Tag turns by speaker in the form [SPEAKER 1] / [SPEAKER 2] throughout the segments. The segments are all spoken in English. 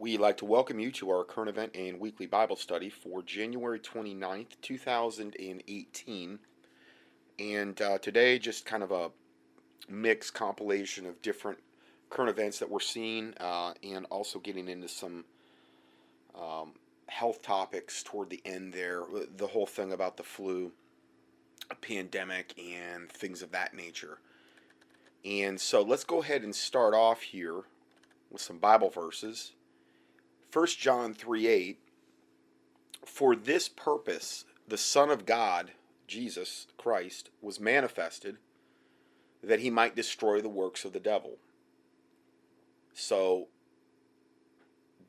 [SPEAKER 1] We'd like to welcome you to our current event and weekly Bible study for January 29th, 2018. And today, just kind of a mixed compilation of different current events that we're seeing and also getting into some health topics toward the end there. The whole thing about the flu, a pandemic, and things of that nature. And so let's go ahead and start off here with some Bible verses. 1 John 3:8, for this purpose the Son of God, Jesus Christ, was manifested, that he might destroy the works of the devil. So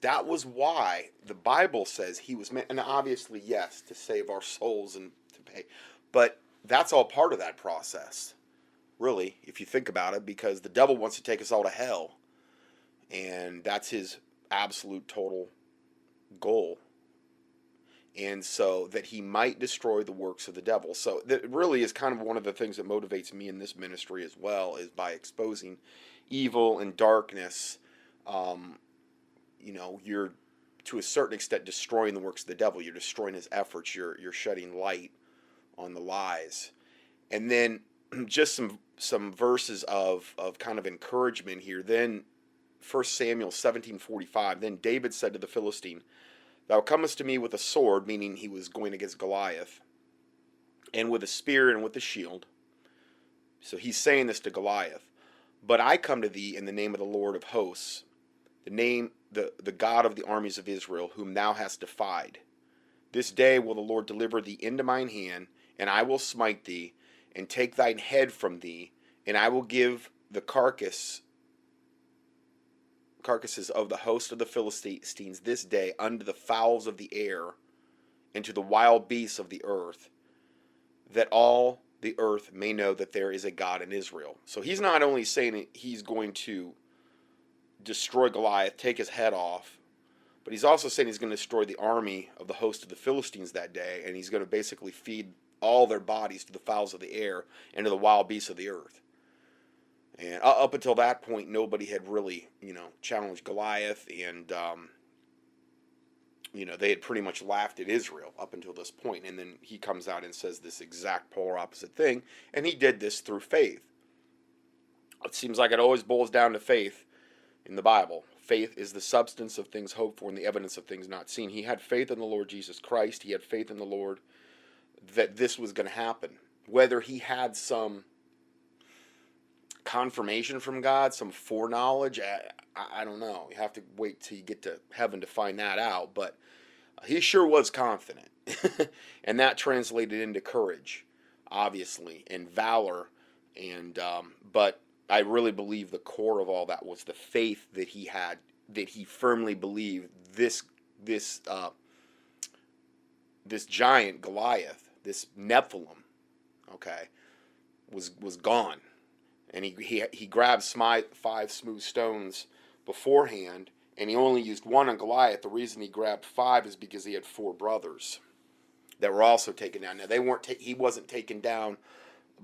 [SPEAKER 1] that was why the Bible says he was and obviously, yes, to save our souls and to pay, but that's all part of that process, really, if you think about it, because the devil wants to take us all to hell, and that's his absolute total goal. And so that he might destroy the works of the devil. So that really is kind of one of the things that motivates me in this ministry as well, is by exposing evil and darkness. You're to a certain extent destroying the works of the devil. You're destroying his efforts. You're shedding light on the lies. And then just some verses of kind of encouragement here. Then 1 Samuel 17:45. Then David said to the Philistine, thou comest to me with a sword, meaning he was going against Goliath, and with a spear and with a shield. So he's saying this to Goliath. But I come to thee in the name of the Lord of hosts, the God of the armies of Israel, whom thou hast defied. This day will the Lord deliver thee into mine hand, and I will smite thee, and take thine head from thee, and I will give the carcasses of the host of the Philistines this day unto the fowls of the air, and to the wild beasts of the earth, that all the earth may know that there is a God in Israel. So he's not only saying that he's going to destroy Goliath, take his head off, but he's also saying he's going to destroy the army of the host of the Philistines that day, and he's going to basically feed all their bodies to the fowls of the air and to the wild beasts of the earth. And up until that point, nobody had really, challenged Goliath, and, they had pretty much laughed at Israel up until this point. And then he comes out and says this exact polar opposite thing, and he did this through faith. It seems like it always boils down to faith in the Bible. Faith is the substance of things hoped for and the evidence of things not seen. He had faith in the Lord Jesus Christ. He had faith in the Lord that this was going to happen. Whether he had some confirmation from God, some foreknowledge, I don't know. You have to wait till you get to heaven to find that out. But he sure was confident. And that translated into courage, obviously, and valor. And but I really believe the core of all that was the faith that he had, that he firmly believed this giant Goliath, this Nephilim, was gone. And he grabbed 5 smooth stones beforehand, and he only used one on Goliath. The reason he grabbed 5 is because he had 4 brothers that were also taken down. Now, he wasn't taken down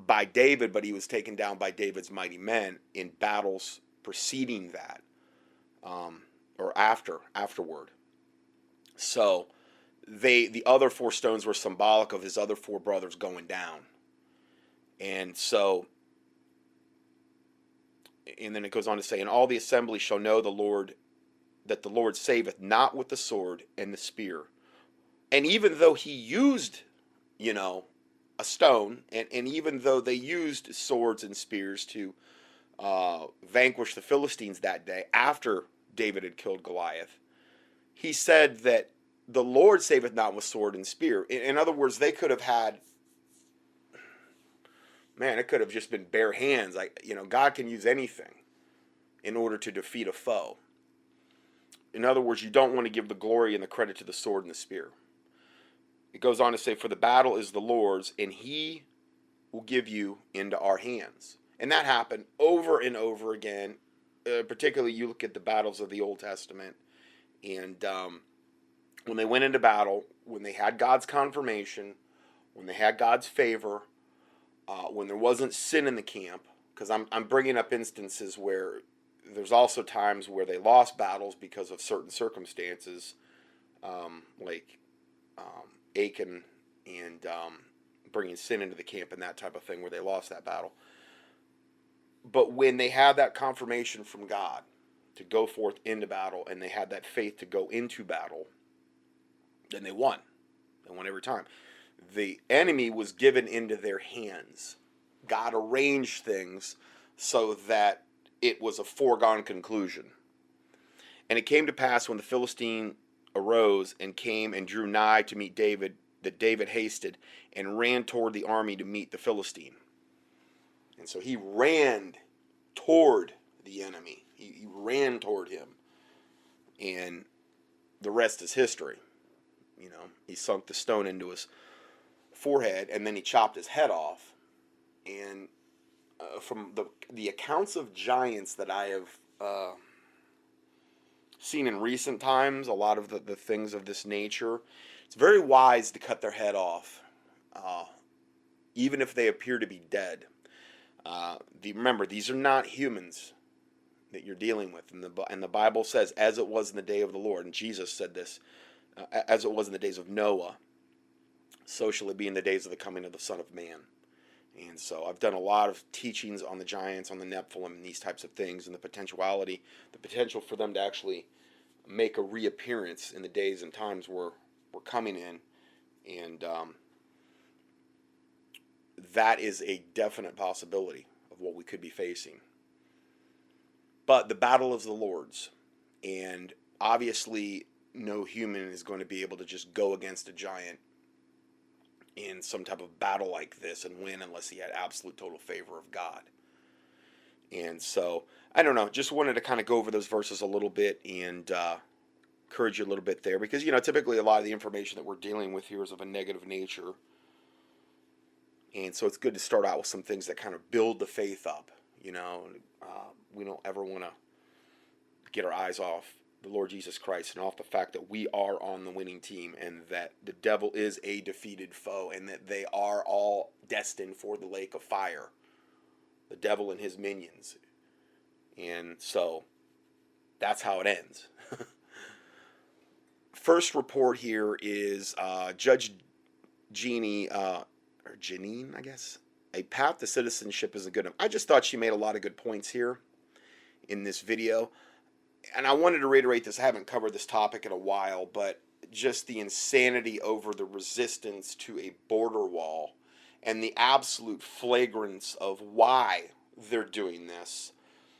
[SPEAKER 1] by David, but he was taken down by David's mighty men in battles preceding that, or afterward. So the other 4 stones were symbolic of his other 4 brothers going down. And so, and then it goes on to say, and all the assembly shall know that the Lord saveth not with the sword and the spear. And even though he used, a stone, and even though they used swords and spears to vanquish the Philistines that day after David had killed Goliath, he said that the Lord saveth not with sword and spear. In other words, they could have had, it could have just been bare hands. God can use anything in order to defeat a foe. In other words, you don't want to give the glory and the credit to the sword and the spear. It goes on to say, for the battle is the Lord's, and he will give you into our hands. And that happened over and over again. Particularly, you look at the battles of the Old Testament, and when they went into battle, when they had God's confirmation, when they had God's favor, when there wasn't sin in the camp, because I'm bringing up instances where there's also times where they lost battles because of certain circumstances, like Achan and bringing sin into the camp and that type of thing, where they lost that battle. But when they had that confirmation from God to go forth into battle, and they had that faith to go into battle, then they won. They won every time. The enemy was given into their hands. God arranged things so that it was a foregone conclusion. And it came to pass, when the Philistine arose and came and drew nigh to meet David, that David hasted and ran toward the army to meet the Philistine. And so he ran toward the enemy. He ran toward him. And the rest is history. You know, he sunk the stone into his forehead, and then he chopped his head off. And from the accounts of giants that I have seen in recent times, a lot of the things of this nature, it's very wise to cut their head off, even if they appear to be dead. Remember, these are not humans that you're dealing with, and the Bible says, as it was in the day of the Lord, and Jesus said this, as it was in the days of Noah, so shall it be in the days of the coming of the Son of Man. And so I've done a lot of teachings on the giants, on the Nephilim, and these types of things, and the potential for them to actually make a reappearance in the days and times we're coming in. And that is a definite possibility of what we could be facing. But the battle is the Lord's, and obviously no human is going to be able to just go against a giant in some type of battle like this and win unless he had absolute total favor of God. And so, I don't know, just wanted to kind of go over those verses a little bit and encourage you a little bit there, because, you know, typically a lot of the information that we're dealing with here is of a negative nature. And so it's good to start out with some things that kind of build the faith up. You know, we don't ever want to get our eyes off the Lord Jesus Christ and off the fact that we are on the winning team, and that the devil is a defeated foe, and that they are all destined for the lake of fire, the devil and his minions. And so that's how it ends. First report here is Judge Jeanine, or Jeanine, I guess. A path to citizenship isn't good enough. I just thought she made a lot of good points here in this video. And I wanted to reiterate this. I haven't covered this topic in a while, but just the insanity over the resistance to a border wall and the absolute flagrance of why they're doing this,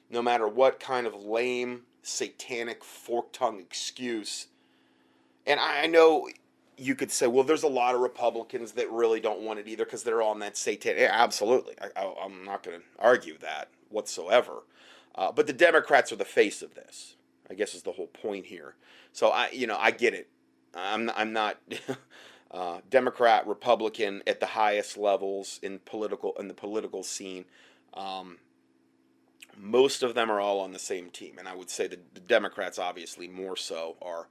[SPEAKER 1] no matter what kind of lame, satanic, fork-tongued excuse. And I know you could say, well, there's a lot of Republicans that really don't want it either because they're on that satanic. Yeah, absolutely. I'm not going to argue that whatsoever. But the Democrats are the face of this, I guess, is the whole point here. So I get it. I'm not Democrat, Republican at the highest levels in the political scene. Most of them are all on the same team, and I would say that the Democrats, obviously more so, are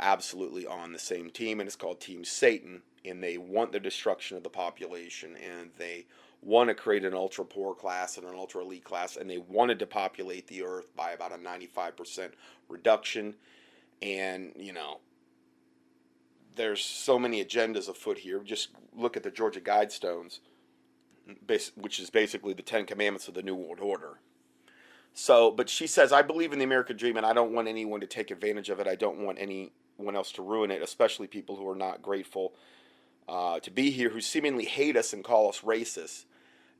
[SPEAKER 1] absolutely on the same team, and it's called Team Satan, and they want the destruction of the population, and they want to create an ultra poor class and an ultra elite class, and they wanted to populate the earth by about a 95% reduction. And there's so many agendas afoot here. Just look at the Georgia Guidestones, which is basically the 10 Commandments of the New World Order. So, but she says, I believe in the American dream, and I don't want anyone to take advantage of it. I don't want anyone else to ruin it, especially people who are not grateful to be here, who seemingly hate us and call us racist.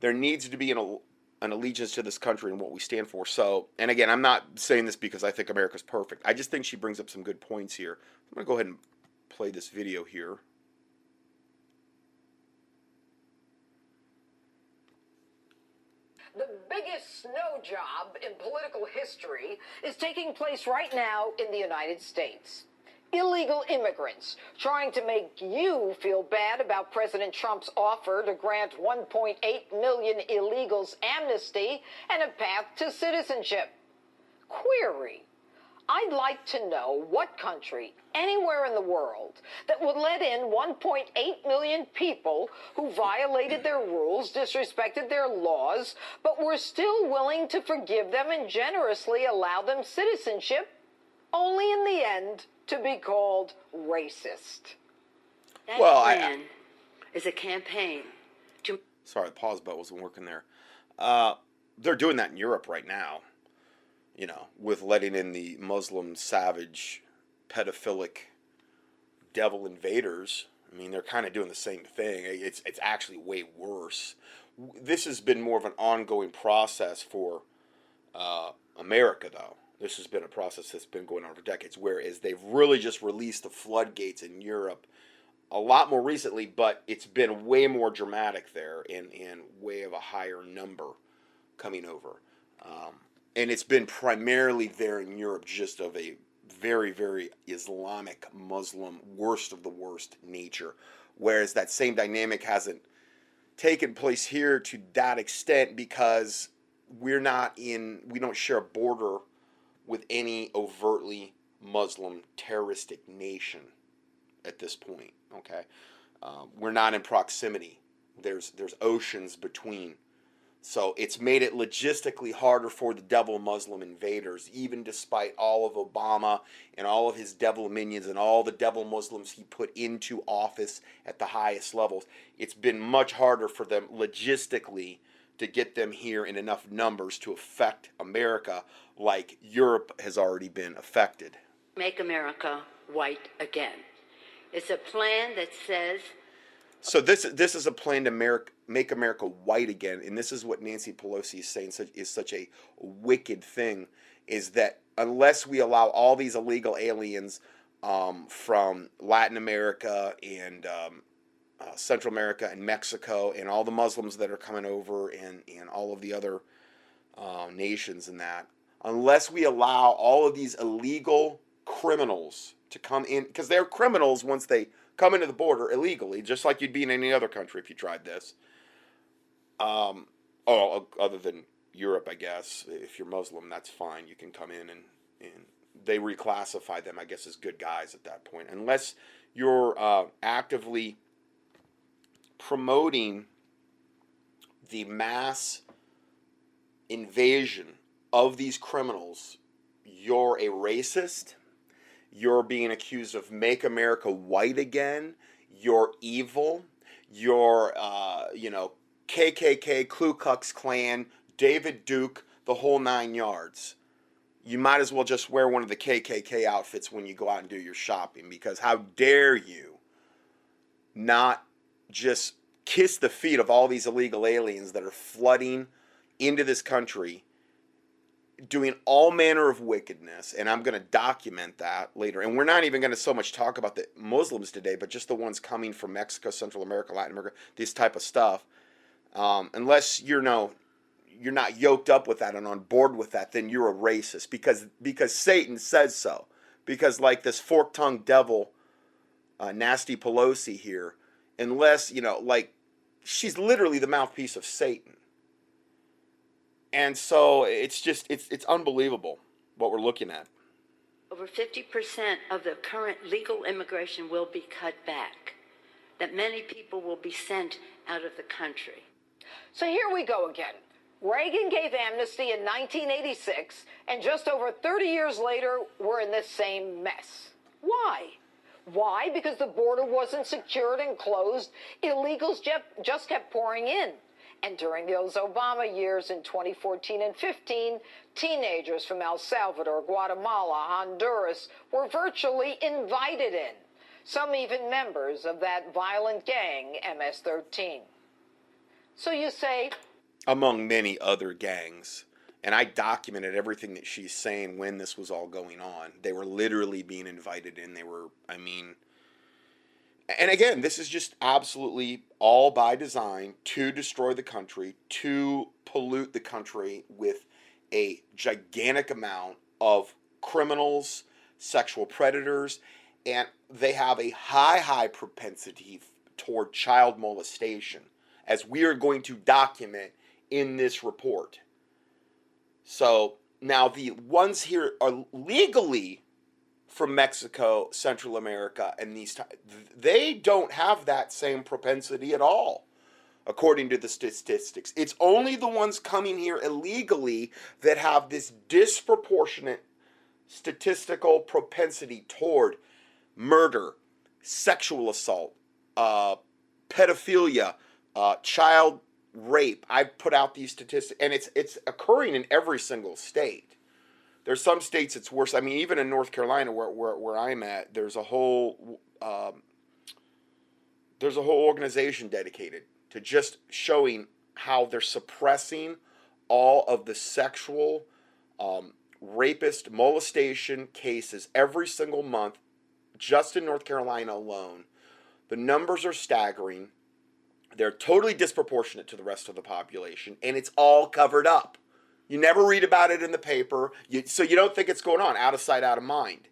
[SPEAKER 1] There needs to be an allegiance to this country and what we stand for. So, and again, I'm not saying this because I think America's perfect. I just think she brings up some good points here. I'm going to go ahead and play this video here.
[SPEAKER 2] The biggest snow job in political history is taking place right now in the United States. Illegal immigrants trying to make you feel bad about President Trump's offer to grant 1.8 million illegals amnesty and a path to citizenship. Query: I'd like to know what country, anywhere in the world, that would let in 1.8 million people who violated their rules, disrespected their laws, but were still willing to forgive them and generously allow them citizenship, only in the end to be called racist.
[SPEAKER 3] That plan is a campaign to...
[SPEAKER 1] Sorry, the pause button wasn't working there. They're doing that in Europe right now, you know, with letting in the Muslim savage, pedophilic, devil invaders. I mean, they're kind of doing the same thing. It's actually way worse. This has been more of an ongoing process for America, though. This has been a process that's been going on for decades, whereas they've really just released the floodgates in Europe a lot more recently, but it's been way more dramatic there and way of a higher number coming over. And it's been primarily there in Europe, just of a very, very Islamic, Muslim, worst of the worst nature. Whereas that same dynamic hasn't taken place here to that extent because we don't share a border with any overtly Muslim terroristic nation at this point. Okay, we're not in proximity. There's oceans between. So it's made it logistically harder for the devil Muslim invaders, even despite all of Obama and all of his devil minions and all the devil Muslims he put into office at the highest levels. It's been much harder for them logistically to get them here in enough numbers to affect America like Europe has already been affected.
[SPEAKER 3] Make America white again. It's a plan that says...
[SPEAKER 1] So this is a plan to make America white again, and this is what Nancy Pelosi is saying is such a wicked thing, is that unless we allow all these illegal aliens from Latin America and Central America and Mexico and all the Muslims that are coming over and all of the other nations and that, unless we allow all of these illegal criminals to come in, because they're criminals once they come into the border illegally, just like you'd be in any other country if you tried this. Other than Europe, I guess. If you're Muslim, that's fine. You can come in and they reclassify them, I guess, as good guys at that point. Unless you're actively promoting the mass invasion of these criminals, you're a racist. You're being accused of make America white again. You're evil. You're, KKK, Ku Klux Klan, David Duke, the whole 9 yards. You might as well just wear one of the KKK outfits when you go out and do your shopping, because how dare you not just kiss the feet of all these illegal aliens that are flooding into this country, doing all manner of wickedness, and I'm going to document that later. And we're not even going to so much talk about the Muslims today, but just the ones coming from Mexico, Central America, Latin America, this type of stuff. Unless you're not yoked up with that and on board with that, then you're a racist because Satan says so. Because like this fork-tongued devil, nasty Pelosi here, unless she's literally the mouthpiece of Satan. And so it's unbelievable what we're looking at.
[SPEAKER 3] Over 50% of the current legal immigration will be cut back. That many people will be sent out of the country.
[SPEAKER 2] So here we go again. Reagan gave amnesty in 1986, and just over 30 years later, we're in this same mess. Why? Why? Because the border wasn't secured and closed. Illegals just kept pouring in. And during those Obama years in 2014 and 15, teenagers from El Salvador, Guatemala, Honduras were virtually invited in. Some even members of that violent gang, MS-13. So you say...
[SPEAKER 1] Among many other gangs. And I documented everything that she's saying when this was all going on. They were literally being invited in. And again, this is just absolutely all by design to destroy the country, to pollute the country with a gigantic amount of criminals, sexual predators, and they have a high propensity toward child molestation, as we are going to document in this report. So Now, the ones here are legally from Mexico, Central America, and they don't have that same propensity at all, according to the statistics. It's only the ones coming here illegally that have this disproportionate statistical propensity toward murder, sexual assault, pedophilia, child rape. I've put out these statistics, and it's occurring in every single state. There's some states it's worse. I mean, even in North Carolina, where I'm at, there's a whole organization dedicated to just showing how they're suppressing all of the sexual, rapist, molestation cases every single month, just in North Carolina alone. The numbers are staggering. They're totally disproportionate to the rest of the population, and it's all covered up. You never read about it in the paper, so you don't think it's going on. Out of sight, out of mind.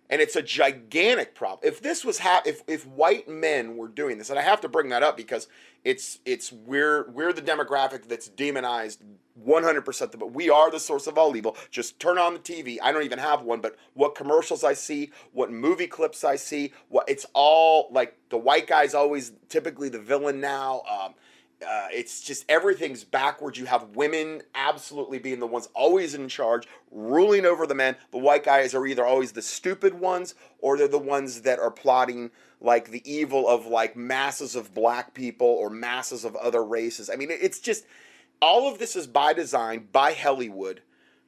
[SPEAKER 1] And it's a gigantic problem. If this was if white men were doing this, and I have to bring that up because we're the demographic that's demonized 100%. But we are the source of all evil. Just turn on the TV. I don't even have one, but what commercials I see, what movie clips I see, it's all like the white guy's always typically the villain now. It's just everything's backwards. You have women absolutely being the ones always in charge, ruling over the men. The white guys are either always the stupid ones or they're the ones that are plotting like the evil of like masses of black people or masses of other races. I mean, it's just all of this is by design, by Hollywood,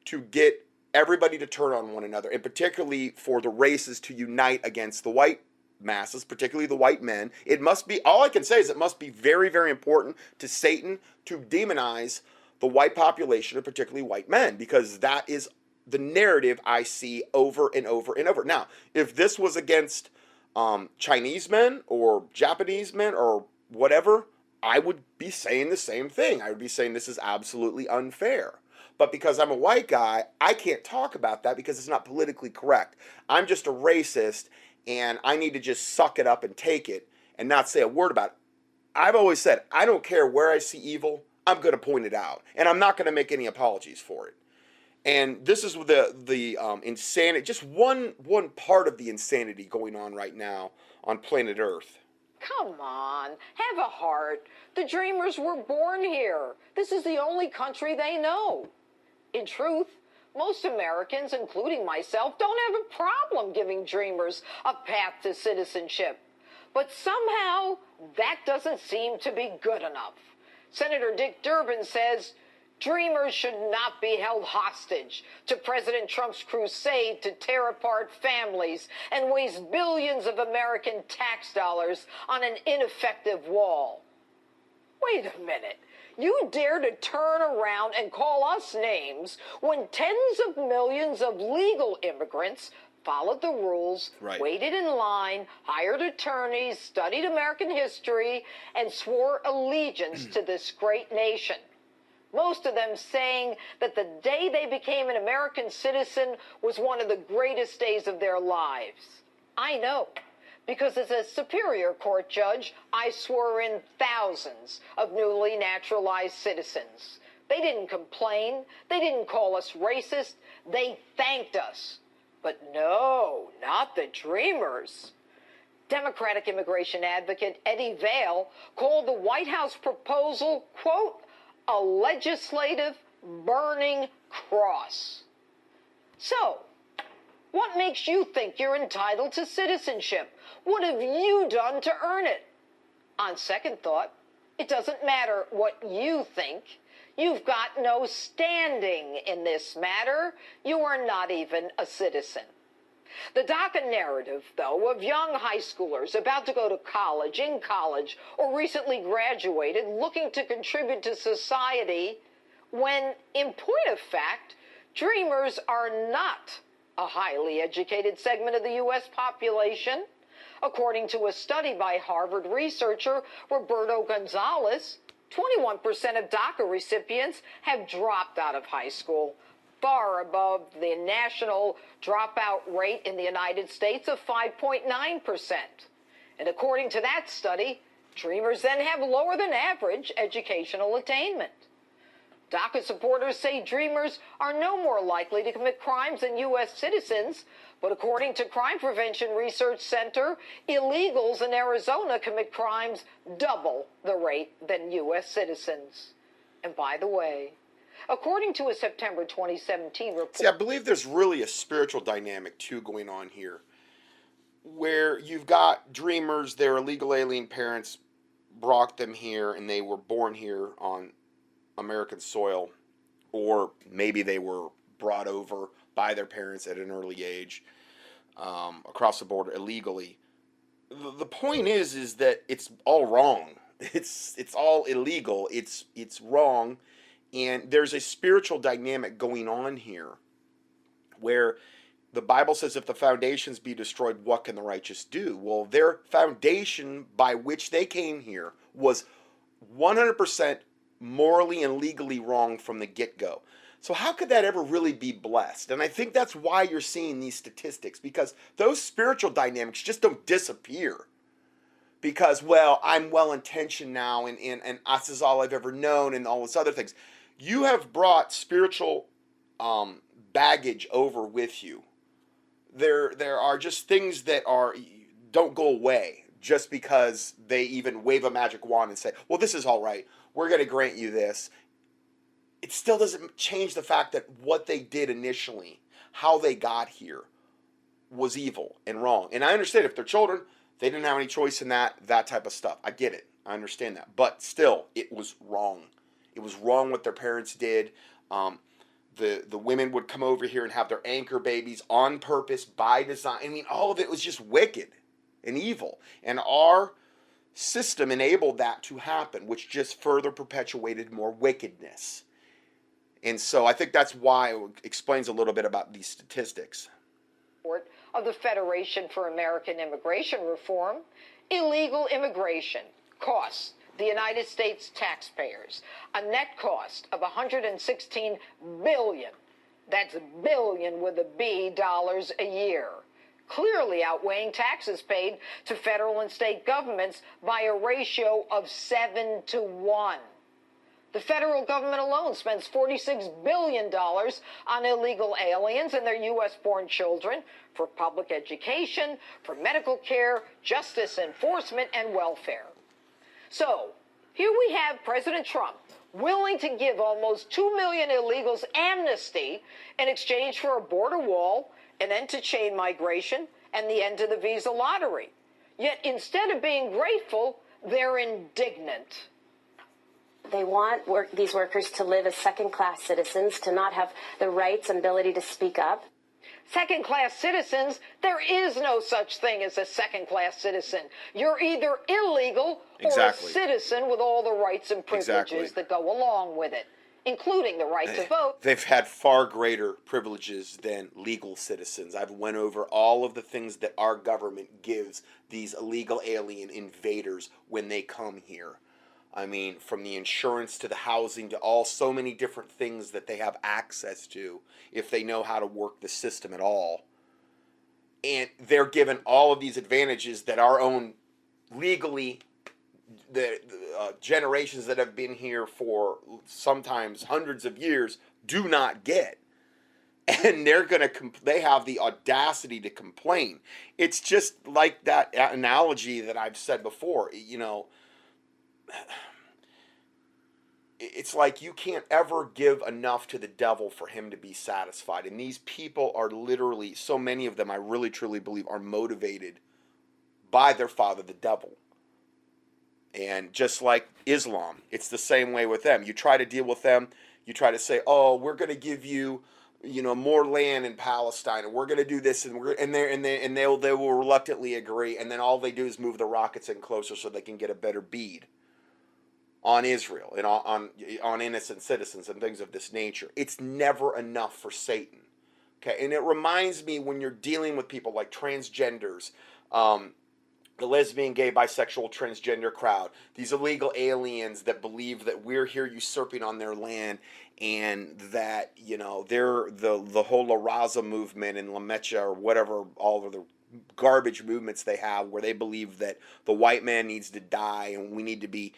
[SPEAKER 1] to get everybody to turn on one another, and particularly for the races to unite against the white masses, particularly the white men. It must be, all I can say is it must be very, very important to Satan to demonize the white population, and particularly white men, because that is the narrative I see over and over and over. Now, if this was against Chinese men or Japanese men or whatever, I would be saying the same thing. I would be saying this is absolutely unfair. But because I'm a white guy, I can't talk about that because it's not politically correct. I'm just a racist, and I need to just suck it up and take it and not say a word about it. I've always said, I don't care where I see evil, I'm going to point it out. And I'm not going to make any apologies for it. And this is the insanity, just one part of the insanity going on right now on planet Earth.
[SPEAKER 2] Come on, have a heart. The dreamers were born here. This is the only country they know. In truth, most Americans, including myself, don't have a problem giving dreamers a path to citizenship. But somehow, that doesn't seem to be good enough. Senator Dick Durbin says dreamers should not be held hostage to President Trump's crusade to tear apart families and waste billions of American tax dollars on an ineffective wall. Wait a minute. You dare to turn around and call us names when tens of millions of legal immigrants followed the rules,
[SPEAKER 1] right,
[SPEAKER 2] waited in line, hired attorneys, studied American history, and swore allegiance to this great nation. Most of them saying that the day they became an American citizen was one of the greatest days of their lives. I know, because as a Superior Court judge, I swore in thousands of newly naturalized citizens. They didn't complain. They didn't call us racist. They thanked us. But no, not the dreamers. Democratic immigration advocate Eddie Vail called the White House proposal, quote, a legislative burning cross. So, what makes you think you're entitled to citizenship? What have you done to earn it? On second thought, it doesn't matter what you think. You've got no standing in this matter. You are not even a citizen. The DACA narrative, though, of young high schoolers about to go to college, in college, or recently graduated looking to contribute to society, when, in point of fact, dreamers are not a highly educated segment of the U.S. population. According to a study by Harvard researcher Roberto Gonzalez, 21% of DACA recipients have dropped out of high school, far above the national dropout rate in the United States of 5.9%. And according to that study, dreamers then have lower than average educational attainment. DACA supporters say Dreamers are no more likely to commit crimes than U.S. citizens. But according to Crime Prevention Research Center, illegals in Arizona commit crimes double the rate than U.S. citizens. And by the way, according to a September 2017 report...
[SPEAKER 1] See, I believe there's really a spiritual dynamic, too, going on here, where you've got Dreamers, their illegal alien parents brought them here, and they were born here on American soil, or maybe they were brought over by their parents at an early age across the border illegally. The point is that it's all wrong. It's all illegal. It's wrong, and there's a spiritual dynamic going on here where the Bible says if the foundations be destroyed, what can the righteous do? Well, their foundation by which they came here was 100% morally and legally wrong from the get-go. So how could that ever really be blessed? And I think that's why you're seeing these statistics, because those spiritual dynamics just don't disappear. Because, well, I'm well-intentioned now, and us is all I've ever known, and all this other things. You have brought spiritual baggage over with you. There are just things that don't go away just because they even wave a magic wand and say, well, this is all right. We're going to grant you this. It still doesn't change the fact that what they did initially, how they got here, was evil and wrong. And I understand if they're children, they didn't have any choice in that type of stuff. I get it. I understand that. But still, it was wrong. It was wrong what their parents did. The women would come over here and have their anchor babies on purpose, by design. I mean, all of it was just wicked and evil. And our system enabled that to happen, which just further perpetuated more wickedness. And so I think that's why it explains a little bit about these statistics.
[SPEAKER 2] Of the Federation for American Immigration Reform, illegal immigration costs the United States taxpayers a net cost of $116 billion. That's billion with a B dollars a year, clearly outweighing taxes paid to federal and state governments by a ratio of 7-to-1. The federal government alone spends $46 billion on illegal aliens and their U.S.-born children for public education, for medical care, justice enforcement, and welfare. So, here we have President Trump willing to give almost 2 million illegals amnesty in exchange for a border wall, an end to chain migration, and the end to the visa lottery. Yet instead of being grateful, they're indignant.
[SPEAKER 4] They want these workers to live as second-class citizens, to not have the rights and ability to speak up.
[SPEAKER 2] Second-class citizens, there is no such thing as a second-class citizen. You're either illegal or a citizen with all the rights and privileges that go along with it, including the right to vote.
[SPEAKER 1] They've had far greater privileges than legal citizens. I've went over all of the things that our government gives these illegal alien invaders when they come here. I mean, from the insurance to the housing to so many different things that they have access to if they know how to work the system at all. And they're given all of these advantages that our own legally, the generations that have been here for sometimes hundreds of years do not get. And they have the audacity to complain. It's just like that analogy that I've said before, you know. It's like you can't ever give enough to the devil for him to be satisfied. And these people are literally, so many of them, I really truly believe, are motivated by their father, the devil. And just like Islam, it's the same way with them. You try to deal with them, you try to say, oh, we're going to give you, more land in Palestine, and we're going to do this, and they will reluctantly agree, and then all they do is move the rockets in closer so they can get a better bead on Israel and on innocent citizens and things of this nature. It's never enough for Satan. Okay, and it reminds me when you're dealing with people like transgenders, the lesbian, gay, bisexual, transgender crowd, these illegal aliens that believe that we're here usurping on their land, and that they're the whole La Raza movement and La Mecha or whatever, all of the garbage movements they have, where they believe that the white man needs to die and we need to be,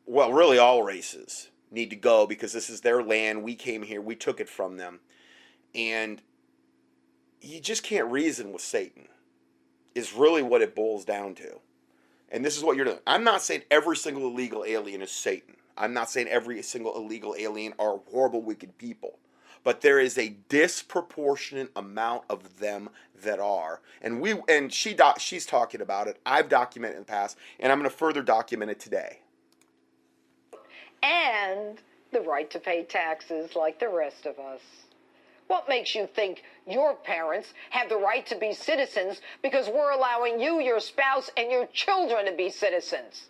[SPEAKER 1] well, really all races need to go because this is their land. We came here. We took it from them. And you just can't reason with Satan is really what it boils down to. And this is what you're doing. I'm not saying every single illegal alien is Satan. I'm not saying every single illegal alien are horrible, wicked people. But there is a disproportionate amount of them that are. And she's talking about it. I've documented it in the past, and I'm going to further document it today.
[SPEAKER 2] And the right to pay taxes like the rest of us. What makes you think your parents have the right to be citizens because we're allowing you, your spouse, and your children to be citizens?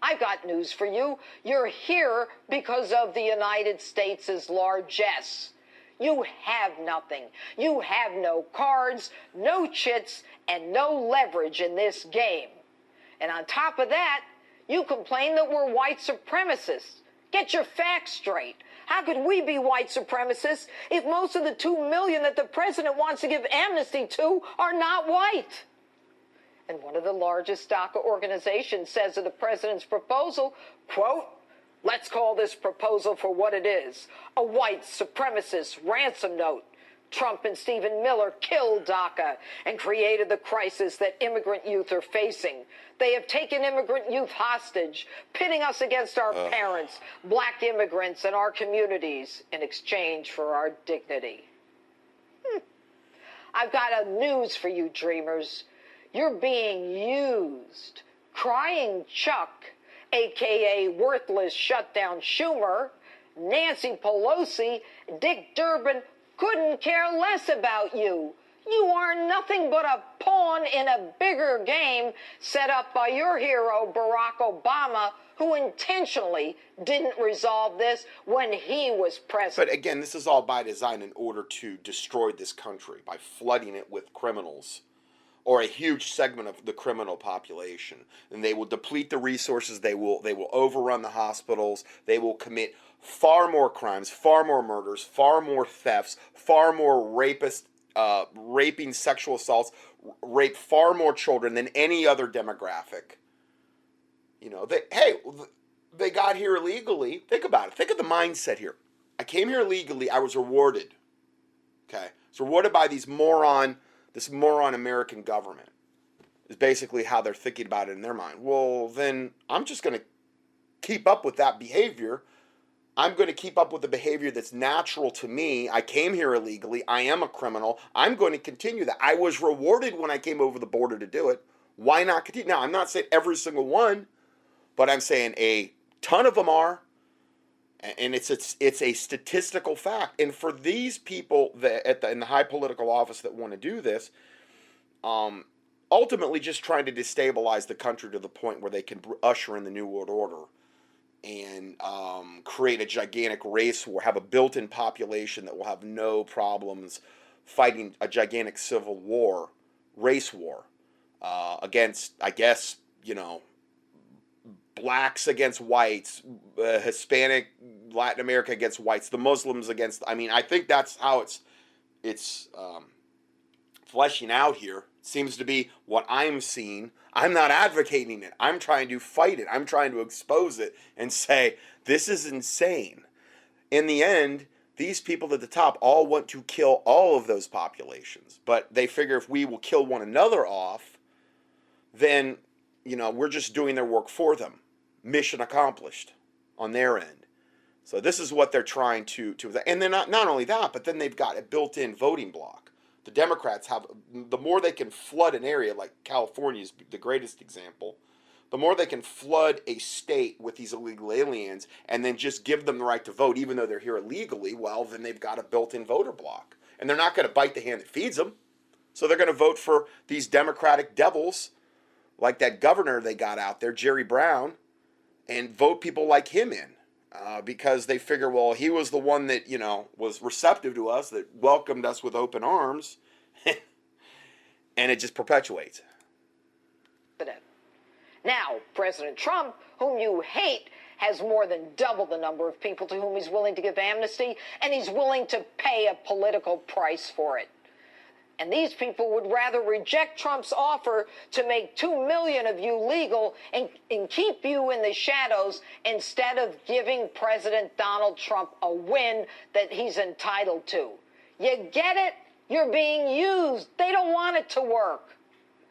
[SPEAKER 2] I've got news for you. You're here because of the United States' largesse. You have nothing. You have no cards, no chits, and no leverage in this game. And on top of that, you complain that we're white supremacists. Get your facts straight. How could we be white supremacists if most of the 2 million that the president wants to give amnesty to are not white? And one of the largest DACA organizations says of the president's proposal, quote, "Let's call this proposal for what it is, a white supremacist ransom note. Trump and Stephen Miller killed DACA and created the crisis that immigrant youth are facing. They have taken immigrant youth hostage, pitting us against our parents, black immigrants, and our communities in exchange for our dignity." I've got a news for you, dreamers. You're being used. Crying Chuck, a.k.a. worthless shutdown Schumer, Nancy Pelosi, Dick Durbin couldn't care less about you. You are nothing but a pawn in a bigger game set up by your hero, Barack Obama, who intentionally didn't resolve this when he was president.
[SPEAKER 1] But again, this is all by design in order to destroy this country by flooding it with criminals or a huge segment of the criminal population. And they will deplete the resources. They will overrun the hospitals. They will commit far more crimes, far more murders, far more thefts, far more raping, sexual assaults, rape far more children than any other demographic. You know, they got here illegally. Think about it. Think of the mindset here. I came here illegally. I was rewarded. Okay, I was rewarded by this moron American government. Is basically how they're thinking about it in their mind. Well, then I'm just going to keep up with that behavior. I'm going to keep up with the behavior that's natural to me. I came here illegally. I am a criminal. I'm going to continue that. I was rewarded when I came over the border to do it. Why not continue? Now, I'm not saying every single one, but I'm saying a ton of them are. And it's a statistical fact. And for these people that in the high political office that want to do this, ultimately just trying to destabilize the country to the point where they can usher in the New World Order and create a gigantic race war, have a built-in population that will have no problems fighting a gigantic civil war, race war, against, I guess, blacks against whites, Hispanic, Latin America against whites, the Muslims against, I think that's how it's fleshing out here. Seems to be what I'm seeing. I'm not advocating it. I'm trying to fight it. I'm trying to expose it and say, this is insane. In the end, these people at the top all want to kill all of those populations. But they figure if we will kill one another off, then, we're just doing their work for them. Mission accomplished on their end. So this is what they're trying to and then not only that, but then they've got a built-in voting block. The Democrats have, the more they can flood an area, like California is the greatest example, the more they can flood a state with these illegal aliens and then just give them the right to vote, even though they're here illegally, well, then they've got a built-in voter block. And they're not going to bite the hand that feeds them. So they're going to vote for these Democratic devils, like that governor they got out there, Jerry Brown, and vote people like him in. Because they figure, well, he was the one that, was receptive to us, that welcomed us with open arms, and it just perpetuates.
[SPEAKER 2] Now, President Trump, whom you hate, has more than double the number of people to whom he's willing to give amnesty, and he's willing to pay a political price for it. And these people would rather reject Trump's offer to make 2 million of you legal and keep you in the shadows instead of giving President Donald Trump a win that he's entitled to. You get it? You're being used. They don't want it to work.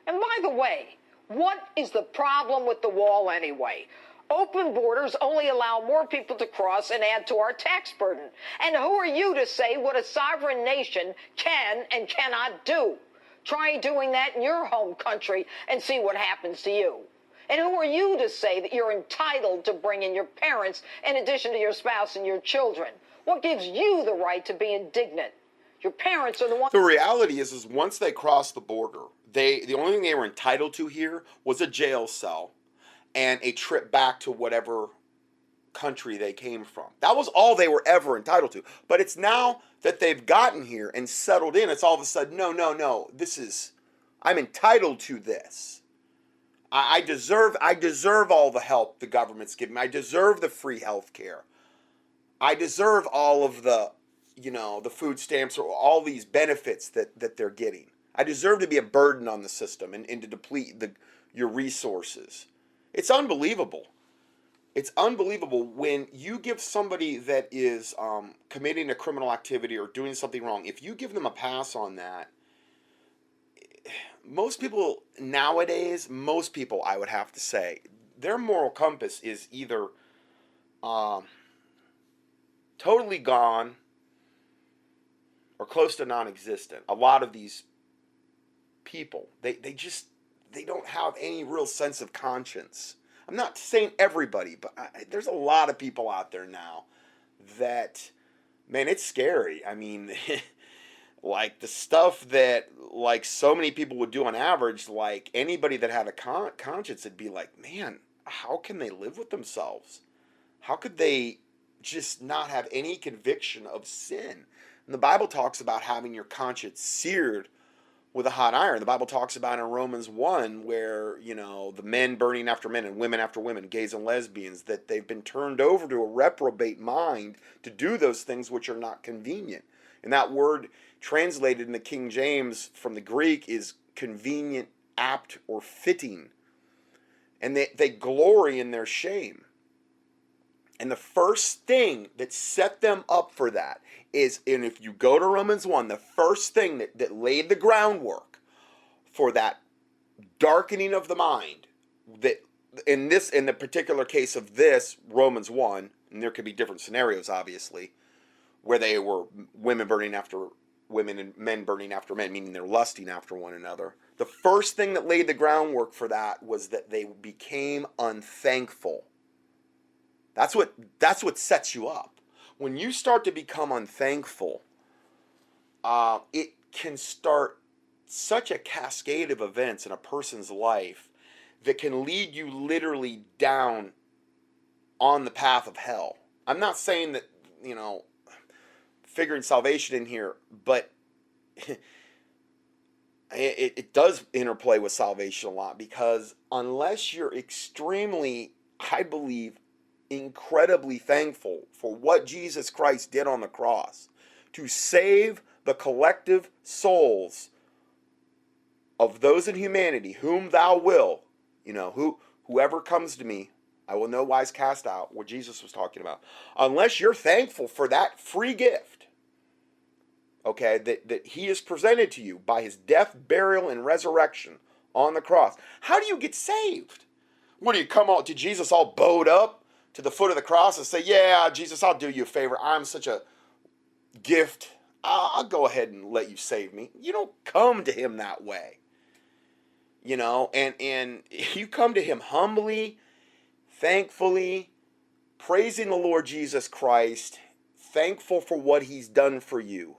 [SPEAKER 2] And by the way, what is the problem with the wall anyway? Open borders only allow more people to cross and add to our tax burden. And who are you to say what a sovereign nation can and cannot do? Try doing that in your home country and see what happens to you. And who are you to say that you're entitled to bring in your parents in addition to your spouse and your children? What gives you the right to be indignant? Your parents are the ones.
[SPEAKER 1] The reality is once they crossed the border, the only thing they were entitled to here was a jail cell and a trip back to whatever country they came from. That was all they were ever entitled to. But it's now that they've gotten here and settled in, it's all of a sudden, no, I'm entitled to this. I deserve all the help the government's giving me. I deserve the free health care. I deserve all of the food stamps or all these benefits that they're getting. I deserve to be a burden on the system and to deplete your resources. It's unbelievable. It's unbelievable when you give somebody that is committing a criminal activity or doing something wrong, if you give them a pass on that, most people nowadays, I would have to say, their moral compass is either totally gone or close to non-existent. A lot of these people, they don't have any real sense of conscience. I'm not saying everybody, but there's a lot of people out there now that, man, it's scary. I mean, like the stuff that like so many people would do on average, like anybody that had a conscience would be like, man, how can they live with themselves? How could they just not have any conviction of sin? And the Bible talks about having your conscience seared with a hot iron. The Bible talks about in Romans 1 where, the men burning after men and women after women, gays and lesbians, that they've been turned over to a reprobate mind to do those things which are not convenient. And that word translated in the King James from the Greek is convenient, apt, or fitting. And they glory in their shame. And the first thing that set them up for that is, and if you go to Romans 1, the first thing that laid the groundwork for that darkening of the mind, that in the particular case of this, Romans 1, and there could be different scenarios, obviously, where they were women burning after women and men burning after men, meaning they're lusting after one another. The first thing that laid the groundwork for that was that they became unthankful. That's what sets you up. When you start to become unthankful, it can start such a cascade of events in a person's life that can lead you literally down on the path of hell. I'm not saying that, figuring salvation in here, but it does interplay with salvation a lot, because unless you're extremely, I believe, incredibly thankful for what Jesus Christ did on the cross to save the collective souls of those in humanity, whom thou will, whoever comes to me, I will no wise cast out, what Jesus was talking about. Unless you're thankful for that free gift, okay, that he has presented to you by his death, burial, and resurrection on the cross, how do you get saved? What, do you come out to Jesus all bowed up to the foot of the cross and say, yeah, Jesus, I'll do you a favor. I'm such a gift. I'll go ahead and let you save me. You don't come to him that way. And you come to him humbly, thankfully, praising the Lord Jesus Christ, thankful for what he's done for you.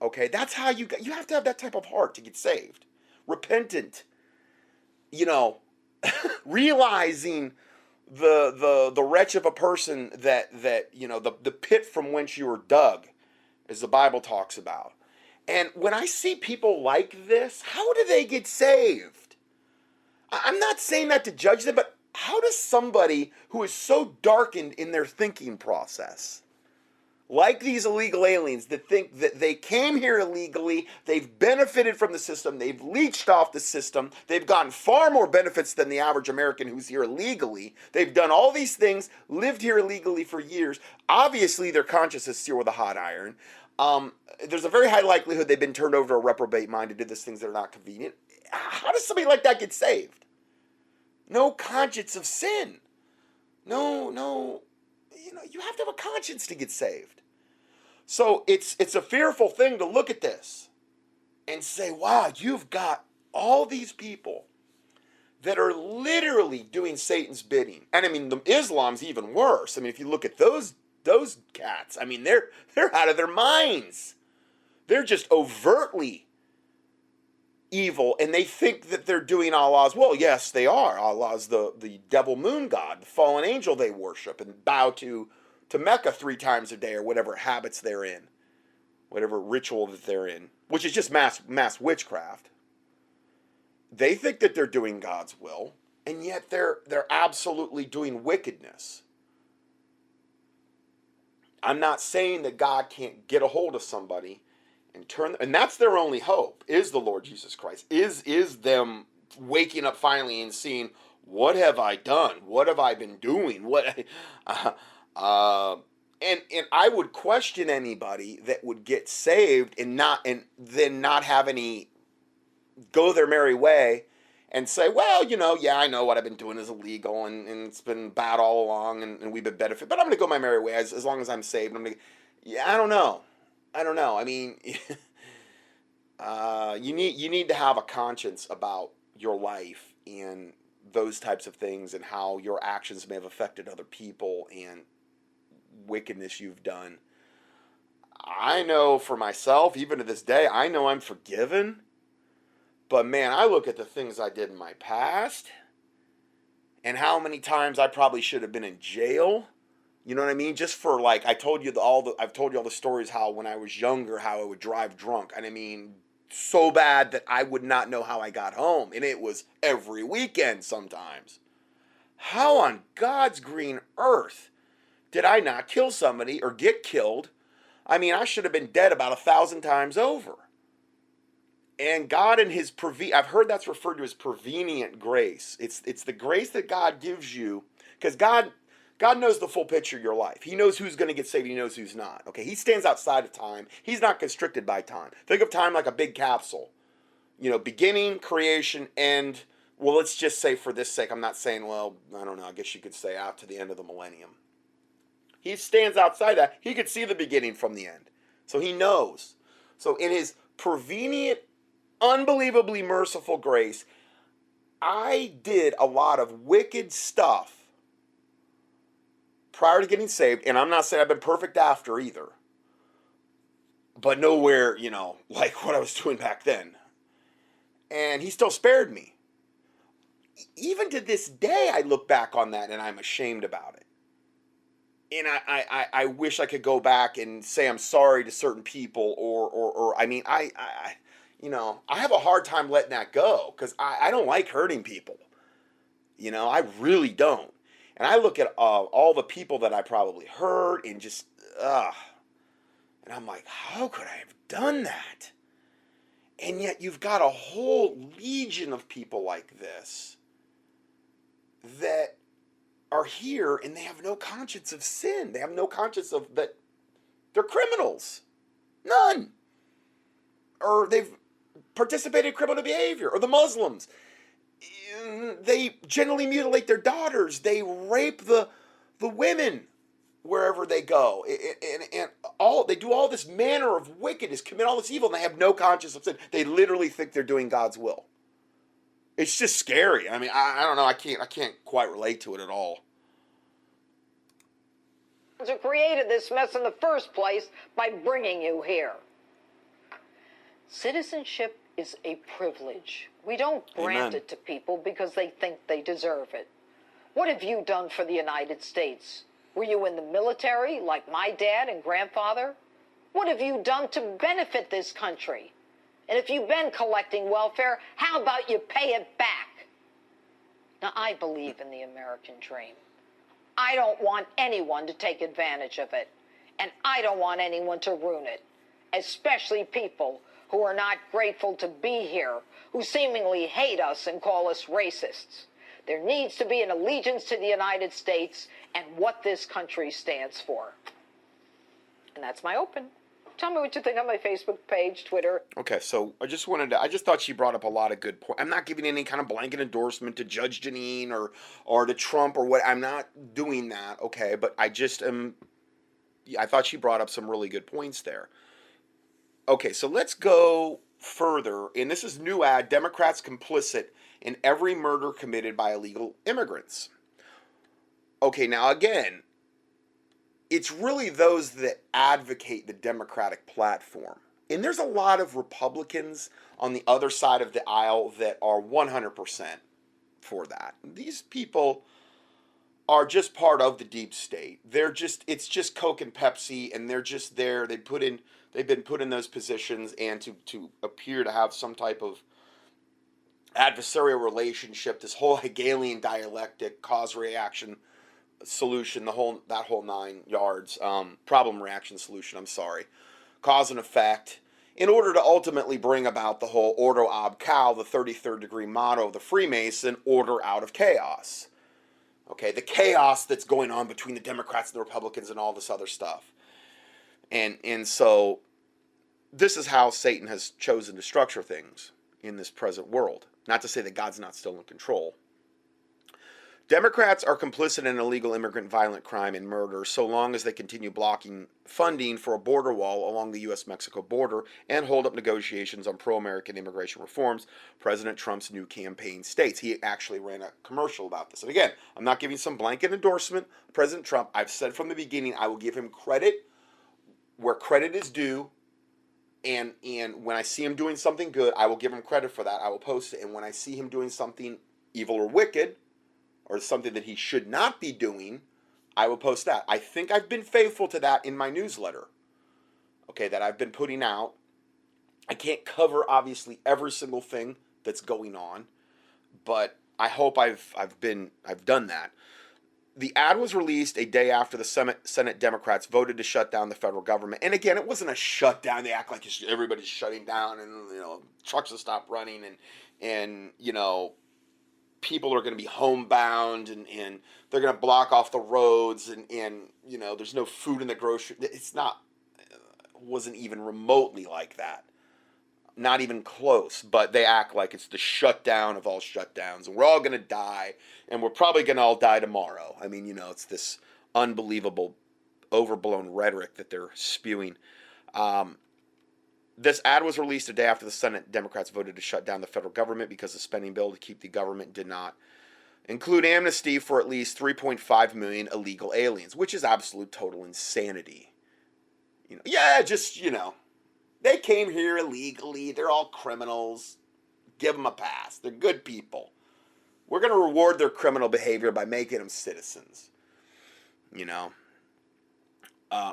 [SPEAKER 1] Okay, that's how you have to have that type of heart to get saved. Repentant, realizing the wretch of a person that the pit from whence you were dug, as the Bible talks about. And when I see people like this, how do they get saved? I'm not saying that to judge them, but how does somebody who is so darkened in their thinking process, like these illegal aliens that think that they came here illegally, they've benefited from the system, they've leached off the system, they've gotten far more benefits than the average American who's here illegally. They've done all these things, lived here illegally for years. Obviously, their conscience is seared with a hot iron. There's a very high likelihood they've been turned over to a reprobate mind and did these things that are not convenient. How does somebody like that get saved? No conscience of sin. No, you have to have a conscience to get saved. So it's a fearful thing to look at this and say, wow, you've got all these people that are literally doing Satan's bidding. And I mean, Islam's even worse. I mean, if you look at those cats, I mean, they're out of their minds. They're just overtly evil, and they think that they're doing Allah's will. Yes, they are. Allah's the devil moon god, the fallen angel they worship and bow to Mecca 3 times a day, or whatever habits they're in, whatever ritual that they're in, which is just mass witchcraft. They think that they're doing God's will, and yet they're absolutely doing wickedness. I'm not saying that God can't get a hold of somebody and that's their only hope, is the Lord Jesus Christ, is them waking up finally and seeing, what have I done? What have I been doing? And I would question anybody that would get saved and then not have any go their merry way and say, well, yeah, I know what I've been doing is illegal and it's been bad all along and we've been benefited, but I'm going to go my merry way as long as I'm saved. I don't know. I mean, you need to have a conscience about your life and those types of things and how your actions may have affected other people and wickedness you've done. I know for myself, even to this day, I know I'm forgiven. But man, I look at the things I did in my past and how many times I probably should have been in jail. You know what I mean? Just for I've told you all the stories how when I was younger, how I would drive drunk. And I mean, so bad that I would not know how I got home. And it was every weekend sometimes. How on God's green earth did I not kill somebody or get killed? I mean, I should have been dead about 1,000 times over. And God in his I've heard that's referred to as prevenient grace. It's the grace that God gives you, because God knows the full picture of your life. He knows who's going to get saved. He knows who's not. Okay, he stands outside of time. He's not constricted by time. Think of time like a big capsule. Beginning, creation, end. Well, let's just say for this sake, I'm not saying, well, I don't know, I guess you could say out to the end of the millennium. He stands outside that. He could see the beginning from the end. So he knows. So in his prevenient, unbelievably merciful grace, I did a lot of wicked stuff prior to getting saved, and I'm not saying I've been perfect after either, but nowhere, like what I was doing back then. And he still spared me. Even to this day, I look back on that and I'm ashamed about it. And I wish I could go back and say I'm sorry to certain people, or I mean, I have a hard time letting that go, because I don't like hurting people. I really don't. And I look at all the people that I probably hurt and just, and I'm like, how could I have done that? And yet you've got a whole legion of people like this that are here and they have no conscience of sin. They have no conscience of that they're criminals. None. Or they've participated in criminal behavior. Or the Muslims. They generally mutilate their daughters. They rape the women wherever they go, and they do all this manner of wickedness, commit all this evil, and they have no conscience of sin. They literally think they're doing God's will. It's just scary. I mean, I don't know. I can't quite relate to it at all.
[SPEAKER 2] Who created this mess in the first place by bringing you here? Citizenship is a privilege. We don't grant it to people because they think they deserve it. What have you done for the United States? Were you in the military like my dad and grandfather? What have you done to benefit this country? And if you've been collecting welfare, how about you pay it back? Now, I believe in the American dream. I don't want anyone to take advantage of it. and I don't want anyone to ruin it, especially people who are not grateful to be here, who seemingly hate us and call us racists. There needs to be an allegiance to the United States and what this country stands for. And that's my open. Tell me what you think on my Facebook page, Twitter.
[SPEAKER 1] Okay, so I just thought she brought up a lot of good points. I'm not giving any kind of blanket endorsement to Judge Jeanine or to Trump or what. I'm not doing that, okay? But I thought she brought up some really good points there. Okay, so let's go further. And this is new ad, Democrats complicit in every murder committed by illegal immigrants. Okay, now again, it's really those that advocate the Democratic platform. And there's a lot of Republicans on the other side of the aisle that are 100% for that. These people are just part of the deep state. It's just Coke and Pepsi, and they're just there. They've been put in those positions and to appear to have some type of adversarial relationship, this whole Hegelian dialectic, cause reaction solution, that whole 9 yards, problem reaction solution, cause and effect, in order to ultimately bring about the whole ordo ab chao, the 33rd degree motto of the Freemason, order out of chaos. Okay, the chaos that's going on between the Democrats and the Republicans and all this other stuff. And so this is how Satan has chosen to structure things in this present world. Not to say that God's not still in control. Democrats are complicit in illegal immigrant violent crime and murder so long as they continue blocking funding for a border wall along the U.S.-Mexico border and hold up negotiations on pro-American immigration reforms, President Trump's new campaign states. He actually ran a commercial about this. And again, I'm not giving some blanket endorsement. President Trump, I've said from the beginning, I will give him credit where credit is due. And when I see him doing something good, I will give him credit for that. I will post it. And when I see him doing something evil or wicked, or something that he should not be doing, I will post that. I think I've been faithful to that in my newsletter, okay, that I've been putting out. I can't cover, obviously, every single thing that's going on, but I hope I've done that. The ad was released a day after the Senate Democrats voted to shut down the federal government. And again, it wasn't a shutdown. They act like everybody's shutting down and, trucks will stop running and people are going to be homebound and they're going to block off the roads and there's no food in the grocery. Wasn't even remotely like that. Not even close, but they act like it's the shutdown of all shutdowns and we're all going to die and we're probably going to all die tomorrow. I mean, it's this unbelievable overblown rhetoric that they're spewing. This ad was released a day after the Senate Democrats voted to shut down the federal government because the spending bill to keep the government did not include amnesty for at least 3.5 million illegal aliens, which is absolute total insanity. They came here illegally. They're all criminals. Give them a pass. They're good people. We're going to reward their criminal behavior by making them citizens.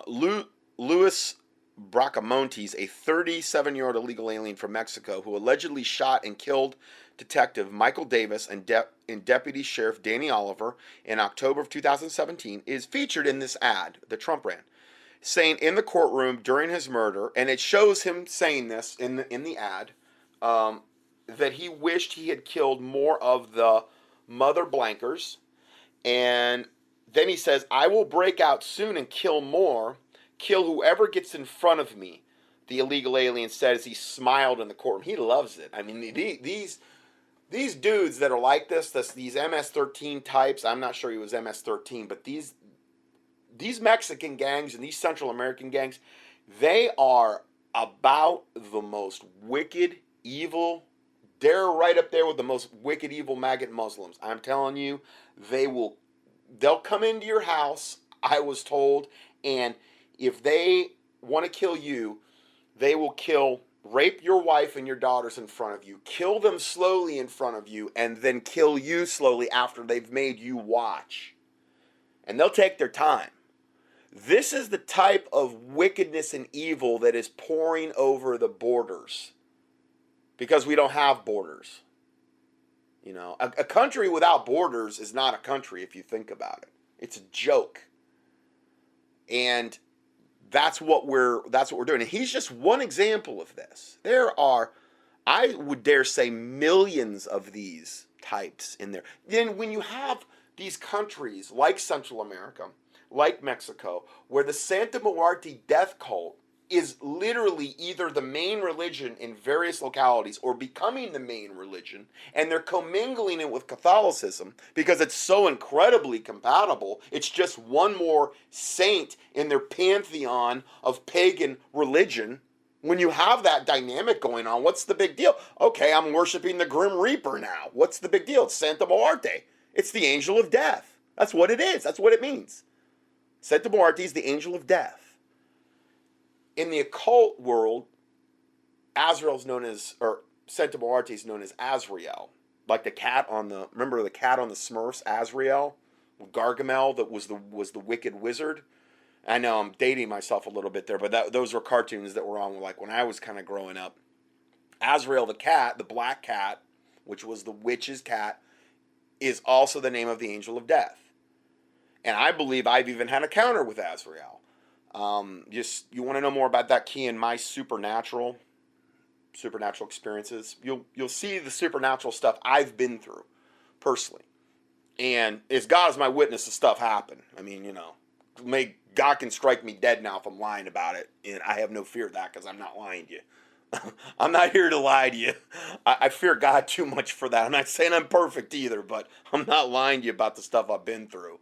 [SPEAKER 1] Louis Bracamontes, a 37-year-old illegal alien from Mexico who allegedly shot and killed Detective Michael Davis and Deputy Sheriff Danny Oliver in October of 2017, is featured in this ad that Trump ran, saying in the courtroom during his murder, and it shows him saying this in the ad, that he wished he had killed more of the mother blankers, and then he says, "I will break out soon and kill more. Kill whoever gets in front of me," the illegal alien said as he smiled in the courtroom. He loves it. I mean, these dudes that are like these MS-13 types, I'm not sure he was MS-13, but these Mexican gangs and these Central American gangs, they are about the most wicked, evil. They're right up there with the most wicked, evil maggot Muslims. I'm telling you, they'll come into your house, I was told, and if they want to kill you, they will rape your wife and your daughters in front of you, kill them slowly in front of you, and then kill you slowly after they've made you watch. And they'll take their time. This is the type of wickedness and evil that is pouring over the borders because we don't have borders. A country without borders is not a country if you think about it. It's a joke. And that's what we're doing. And he's just one example of this. There are, I would dare say, millions of these types in there. Then when you have these countries like Central America, like Mexico, where the Santa Muerte death cult is literally either the main religion in various localities or becoming the main religion, and they're commingling it with Catholicism because it's so incredibly compatible. It's just one more saint in their pantheon of pagan religion. When you have that dynamic going on, what's the big deal? Okay, I'm worshiping the Grim Reaper now. What's the big deal? It's Santa Muerte. It's the angel of death. That's what it is. That's what it means. Santa Muerte is the angel of death. In the occult world, Azrael's known as, or Santa Muerte is known as Azrael. Like the cat on the, remember the cat on the Smurfs, Azrael? Gargamel, that was the wicked wizard. I know I'm dating myself a little bit there, but those were cartoons that were on like when I was kind of growing up. Azrael the cat, the black cat, which was the witch's cat, is also the name of the angel of death. And I believe I've even had a encounter with Azrael. You want to know more about that, key in my supernatural experiences. You'll see the supernatural stuff I've been through personally. And as God is my witness, the stuff happened. I mean, you know, God can strike me dead now if I'm lying about it, and I have no fear of that because I'm not lying to you. I'm not here to lie to you. I fear God too much for that. I'm not saying I'm perfect either, but I'm not lying to you about the stuff I've been through.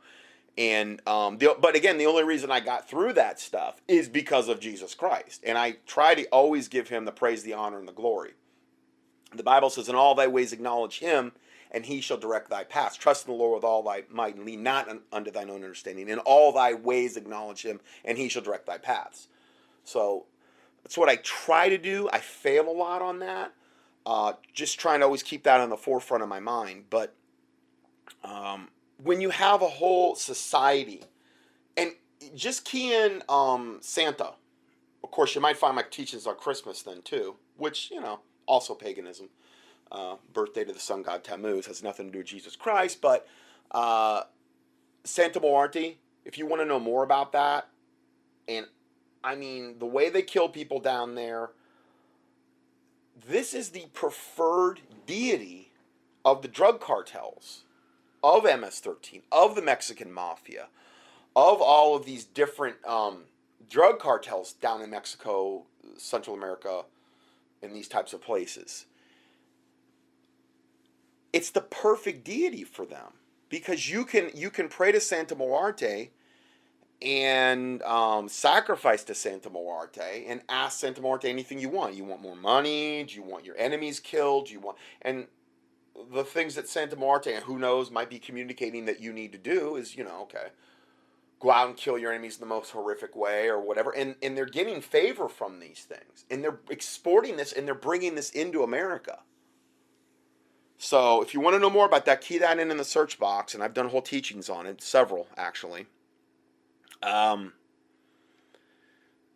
[SPEAKER 1] And but again, the only reason I got through that stuff is because of Jesus Christ, and I try to always give him the praise, the honor, and the glory. The Bible says, "In all thy ways acknowledge him, and he shall direct thy paths. Trust in the Lord with all thy might, and lean not unto thine own understanding. In all thy ways acknowledge him, and he shall direct thy paths." So that's what I try to do. I fail a lot on that. Just trying to always keep that on the forefront of my mind. But when you have a whole society, and just key in Santa. Of course, you might find my teachings on Christmas then too, which, you know, also paganism. Birthday to the sun god Tammuz, has nothing to do with Jesus Christ, but Santa Muerte, if you want to know more about that, and I mean, the way they kill people down there, this is the preferred deity of the drug cartels, of MS-13, of the Mexican mafia, of all of these different drug cartels down in Mexico, Central America, and these types of places. It's the perfect deity for them because you can pray to Santa Muerte and sacrifice to Santa Muerte and ask Santa Muerte anything you want. You want more money? Do you want your enemies killed? Do you want, and the things that Santa Muerte, and who knows, might be communicating that you need to do is, you know, okay, go out and kill your enemies in the most horrific way or whatever. And they're getting favor from these things, and they're exporting this, and they're bringing this into America. So if you want to know more about that, key that in the search box, and I've done whole teachings on it, several actually.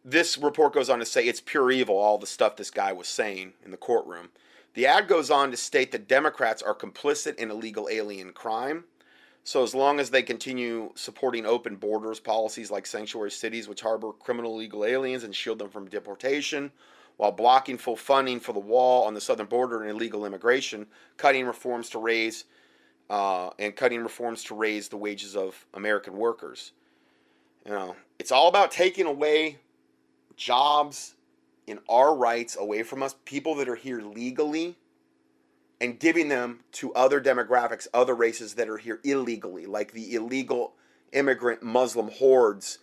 [SPEAKER 1] This report goes on to say it's pure evil, all the stuff this guy was saying in the courtroom. The ad goes on to state that Democrats are complicit in illegal alien crime. So as long as they continue supporting open borders policies like sanctuary cities, which harbor criminal illegal aliens and shield them from deportation, while blocking full funding for the wall on the southern border and illegal immigration, cutting reforms to raise the wages of American workers. You know, it's all about taking away jobs and our rights away from us, people that are here legally, and giving them to other demographics, other races that are here illegally, like the illegal immigrant Muslim hordes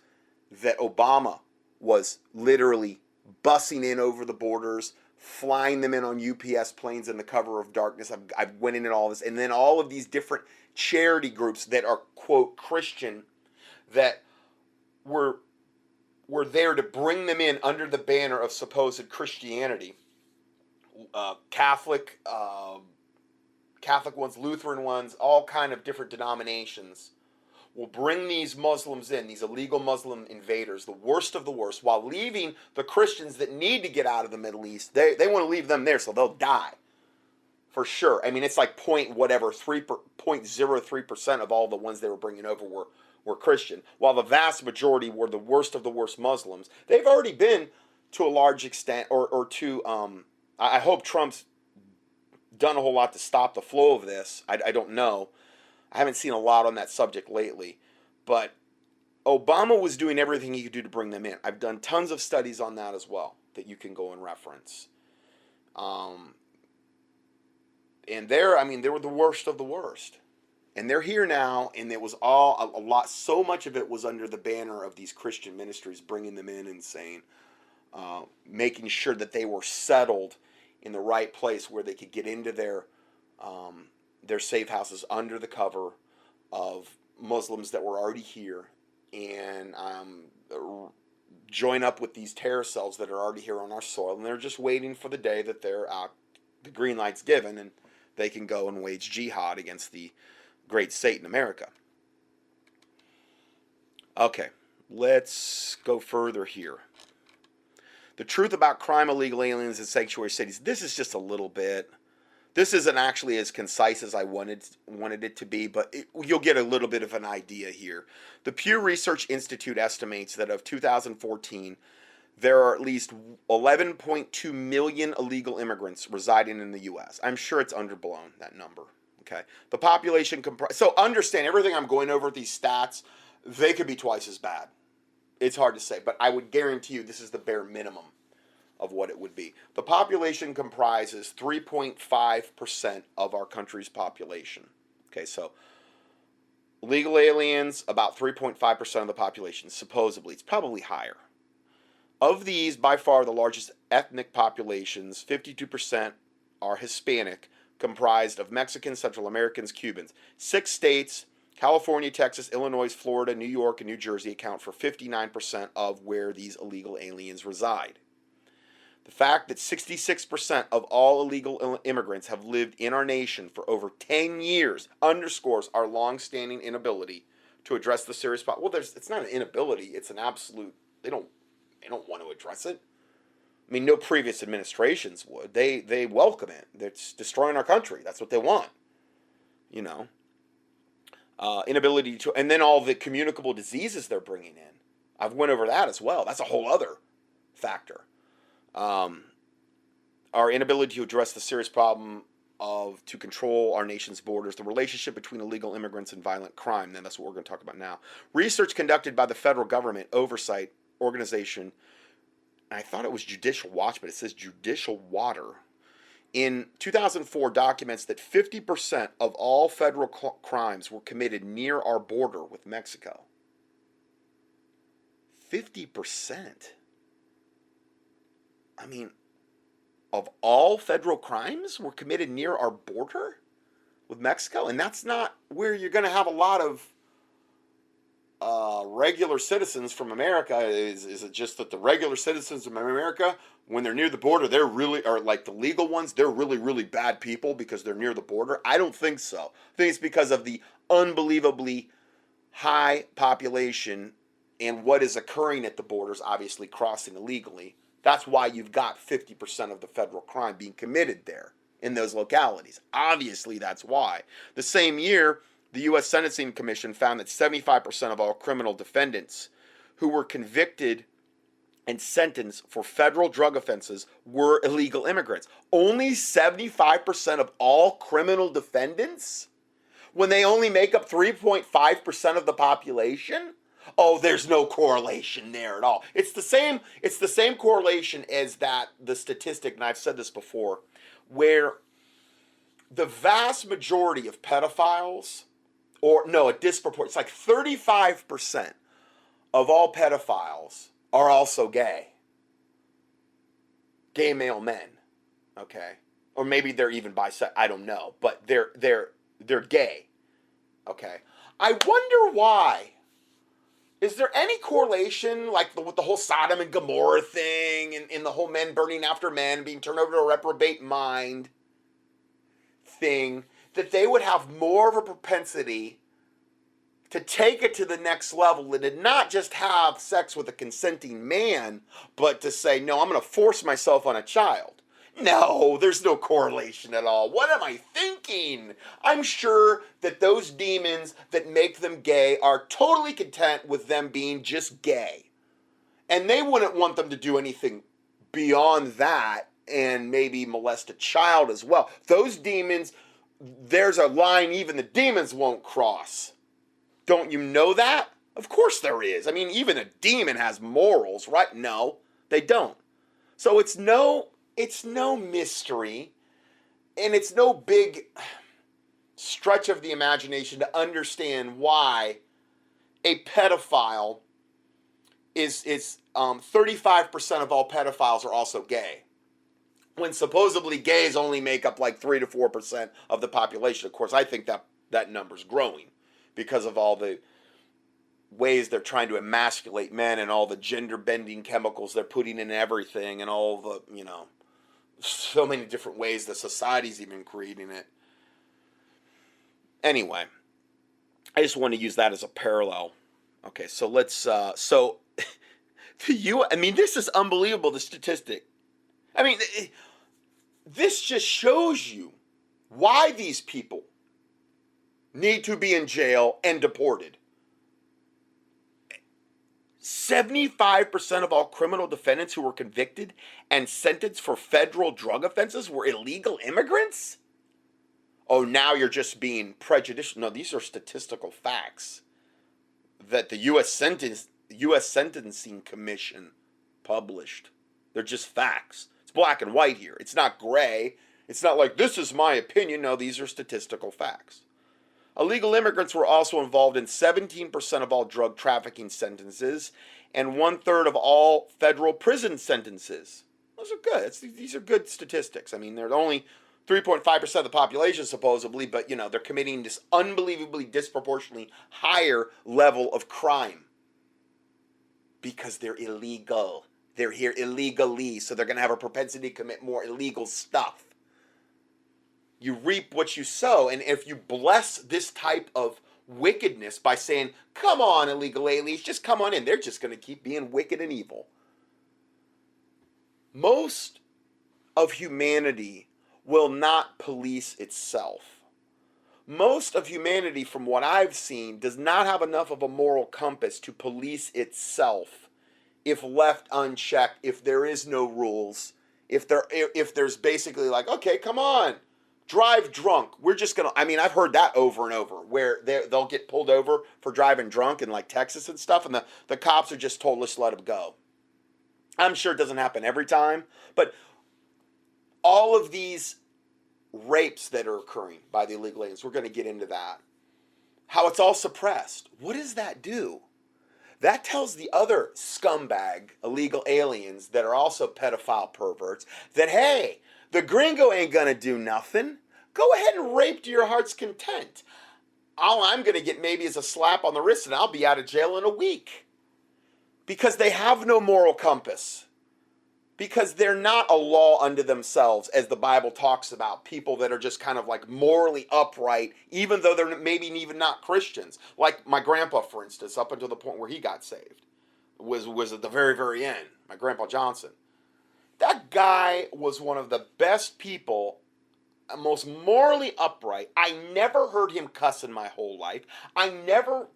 [SPEAKER 1] that Obama was literally bussing in over the borders, flying them in on UPS planes in the cover of darkness. I've went into all this. And then all of these different charity groups that are, quote, Christian, that were there to bring them in under the banner of supposed Christianity. Catholic ones, Lutheran ones, all kind of different denominations will bring these Muslims in, these illegal Muslim invaders, the worst of the worst, while leaving the Christians that need to get out of the Middle East. They want to leave them there so they'll die. For sure. I mean, it's like 0.03% of all the ones they were bringing over were Christian, while the vast majority were the worst of the worst Muslims. They've already been, to a large extent, or to, I hope Trump's done a whole lot to stop the flow of this. I don't know. I haven't seen a lot on that subject lately. But Obama was doing everything he could do to bring them in. I've done tons of studies on that as well that you can go and reference. And they were the worst of the worst. And they're here now, and it was all, a lot, so much of it was under the banner of these Christian ministries bringing them in and saying, making sure that they were settled in the right place where they could get into their safe houses under the cover of Muslims that were already here, and join up with these terror cells that are already here on our soil, and they're just waiting for the day that they're out, the green light's given, and they can go and wage jihad against the great Satan America. Okay, let's go further here. The truth about crime, illegal aliens, and sanctuary cities. This is just a little bit. This isn't actually as concise as I wanted it to be, but you'll get a little bit of an idea here. The Pew Research Institute estimates that of 2014, there are at least 11.2 million illegal immigrants residing in the U.S. I'm sure it's underblown, that number. Okay, the population so understand everything I'm going over, these stats, they could be twice as bad. It's hard to say, but I would guarantee you this is the bare minimum of what it would be. The population comprises 3.5% of our country's population. Okay, so legal aliens, about 3.5% of the population, supposedly. It's probably higher. Of these, by far the largest ethnic populations, 52% are Hispanic, comprised of Mexicans, Central Americans, Cubans. 6 states, California, Texas, Illinois, Florida, New York, and New Jersey, account for 59% of where these illegal aliens reside. The fact that 66% of all illegal immigrants have lived in our nation for over 10 years underscores our long-standing inability to address the serious problem. Well, it's not an inability, it's an absolute, they don't want to address it. I mean, no previous administrations would. They welcome it. It's destroying our country. That's what they want. You know. Inability to, and then all the communicable diseases they're bringing in. I've went over that as well. That's a whole other factor. Our inability to address the serious problem to control our nation's borders, the relationship between illegal immigrants and violent crime. Then that's what we're going to talk about now. Research conducted by the federal government oversight organization, I thought it was Judicial Watch, but it says Judicial Water, in 2004 documents that 50% of all federal crimes were committed near our border with Mexico. 50%. I mean, of all federal crimes were committed near our border with Mexico? And that's not where you're going to have a lot of regular citizens from America. Is it just that the regular citizens of America, when they're near the border, they're really, or like the legal ones, they're really, really bad people because they're near the border? I don't think so. I think it's because of the unbelievably high population and what is occurring at the borders, obviously crossing illegally. That's why you've got 50% of the federal crime being committed there in those localities. Obviously, that's why. The same year, the U.S. Sentencing Commission found that 75% of all criminal defendants who were convicted and sentenced for federal drug offenses were illegal immigrants. Only 75% of all criminal defendants? When they only make up 3.5% of the population? Oh, there's no correlation there at all. It's the same correlation as the statistic, and I've said this before, where the vast majority of pedophiles, a disproportionate, it's like 35% of all pedophiles are also gay. Gay male men, okay? Or maybe they're even bisexual, I don't know, but they're gay, okay? I wonder why. Is there any correlation, like with the whole Sodom and Gomorrah thing, and the whole men burning after men, being turned over to a reprobate mind thing, that they would have more of a propensity to take it to the next level and to not just have sex with a consenting man, but to say, no, I'm going to force myself on a child. No, there's no correlation at all. What am I thinking? I'm sure that those demons that make them gay are totally content with them being just gay. And they wouldn't want them to do anything beyond that and maybe molest a child as well. Those demons, there's a line even the demons won't cross. Don't you know that? Of course there is. I mean, even a demon has morals, right? No, they don't. So it's no mystery, and it's no big stretch of the imagination to understand why a pedophile is 35% of all pedophiles are also gay, when supposedly gays only make up like 3 to 4% of the population. Of course, I think that number's growing because of all the ways they're trying to emasculate men and all the gender bending chemicals they're putting in everything and all the, so many different ways the society's even creating it. Anyway, I just want to use that as a parallel. Okay, so let's, this is unbelievable, the statistic. I mean, this just shows you why these people need to be in jail and deported. 75% of all criminal defendants who were convicted and sentenced for federal drug offenses were illegal immigrants? Oh, now you're just being prejudicial. No, these are statistical facts that the U.S. Sentencing Commission published. They're just facts. It's black and white here. It's not gray. It's not like, this is my opinion. No, these are statistical facts. Illegal immigrants were also involved in 17% of all drug trafficking sentences and 1/3 of all federal prison sentences. Those are good. These are good statistics. I mean, they're only 3.5% of the population, supposedly, but, they're committing this unbelievably disproportionately higher level of crime because they're illegal. They're here illegally, so they're going to have a propensity to commit more illegal stuff. You reap what you sow, and if you bless this type of wickedness by saying, come on, illegal aliens, just come on in, they're just going to keep being wicked and evil. Most of humanity will not police itself. Most of humanity, from what I've seen, does not have enough of a moral compass to police itself if left unchecked, if there is no rules, if there's basically like, okay, come on, drive drunk. We're just going to, I've heard that over and over, where they'll get pulled over for driving drunk in like Texas and stuff, and the cops are just told, let's let them go. I'm sure it doesn't happen every time, but all of these rapes that are occurring by the illegal aliens, we're going to get into that. How it's all suppressed. What does that do? That tells the other scumbag illegal aliens that are also pedophile perverts that, hey, the gringo ain't going to do nothing. Go ahead and rape to your heart's content. All I'm going to get maybe is a slap on the wrist, and I'll be out of jail in a week. Because they have no moral compass. Because they're not a law unto themselves, as the Bible talks about. People that are just kind of like morally upright, even though they're maybe even not Christians. Like my grandpa, for instance, up until the point where he got saved. Was at the very, very end. My grandpa Johnson. That guy was one of the best people, most morally upright. I never heard him cuss in my whole life. I've never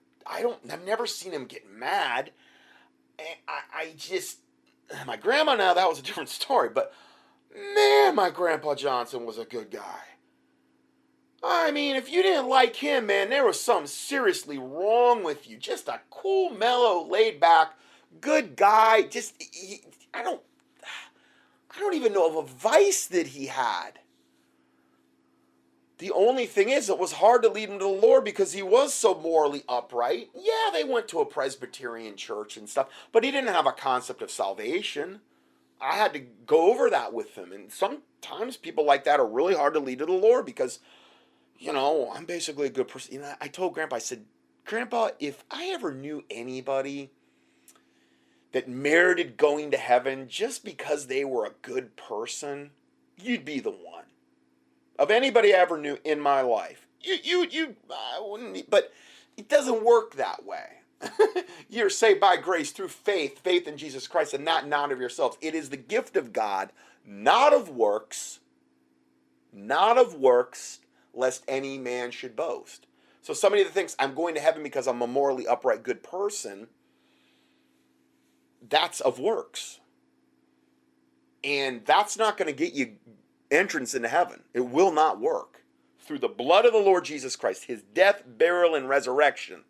[SPEAKER 1] seen him get mad. My grandma now, that was a different story, but man, my grandpa Johnson was a good guy. If you didn't like him, man, there was something seriously wrong with you. Just a cool, mellow, laid back, good guy. I don't even know of a vice that he had. The only thing is, it was hard to lead him to the Lord because he was so morally upright. Yeah, they went to a Presbyterian church and stuff, but he didn't have a concept of salvation. I had to go over that with him, and sometimes people like that are really hard to lead to the Lord because, I'm basically a good person. I told Grandpa, I said, Grandpa, if I ever knew anybody that merited going to heaven just because they were a good person, you'd be the one. Of anybody I ever knew in my life. I wouldn't, but it doesn't work that way. You're saved by grace through faith in Jesus Christ, and not of yourselves. It is the gift of God, not of works, not of works, lest any man should boast. So somebody that thinks I'm going to heaven because I'm a morally upright, good person, that's of works. And that's not going to get you entrance into heaven. It will not work. Through the blood of the Lord Jesus Christ, his death, burial, and resurrection,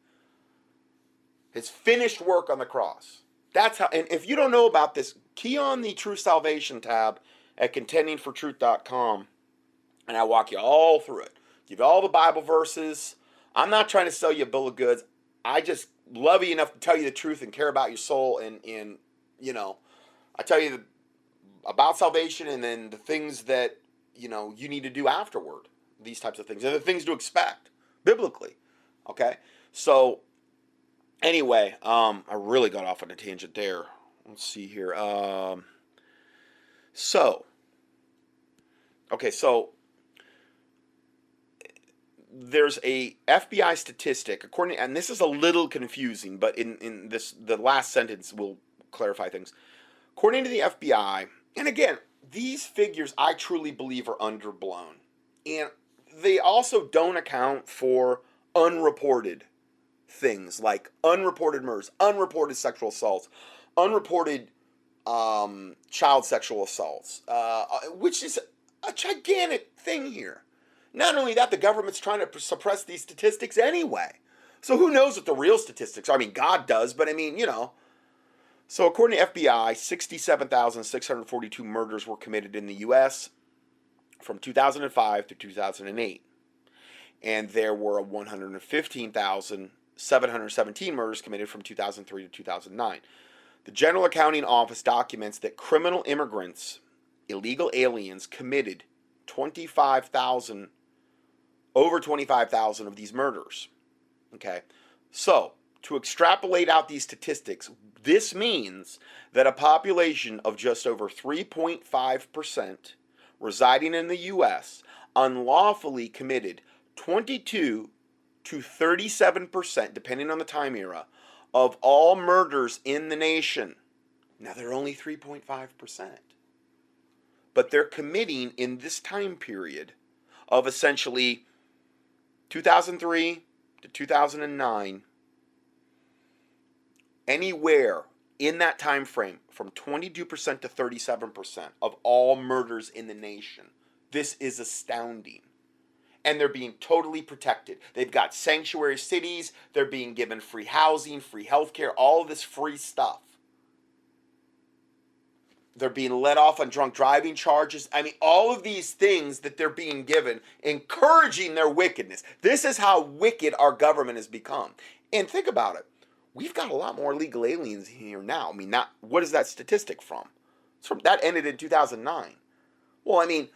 [SPEAKER 1] his finished work on the cross. That's how, and if you don't know about this, key on the True Salvation tab at contendingfortruth.com, and I walk you all through it. Give you all the Bible verses. I'm not trying to sell you a bill of goods. I just love you enough to tell you the truth and care about your soul, and you know, I tell you about salvation and then the things that, you know, you need to do afterward. These types of things. And the things to expect biblically. Okay? So, anyway, I really got off on a tangent there. Let's see here. So, there's a FBI statistic, according, and this is a little confusing, but in this, the last sentence will clarify things. According to the FBI, and again, these figures I truly believe are underblown. And they also don't account for unreported things like unreported murders, unreported sexual assaults, unreported child sexual assaults, which is a gigantic thing here. Not only that, the government's trying to suppress these statistics anyway. So who knows what the real statistics are? I mean, God does, but I mean, you know. So according to FBI, 67,642 murders were committed in the U.S. from 2005 to 2008. And there were 115,717 murders committed from 2003 to 2009. The General Accounting Office documents that criminal immigrants, illegal aliens, committed over 25,000 of these murders. Okay, so to extrapolate out these statistics, this means that a population of just over 3.5% residing in the U.S. unlawfully committed 22 to 37%, depending on the time era, of all murders in the nation. Now, they're only 3.5%. But they're committing in this time period of essentially 2003 to 2009, anywhere in that time frame from 22% to 37% of all murders in the nation. This is astounding. And they're being totally protected. They've got sanctuary cities. They're being given free housing, free healthcare, all of this free stuff. They're being let off on drunk driving charges. I mean, all of these things that they're being given, encouraging their wickedness. This is how wicked our government has become. And think about it. We've got a lot more illegal aliens here now. I mean, what is that statistic from? It's from that ended in 2009. Well, I mean,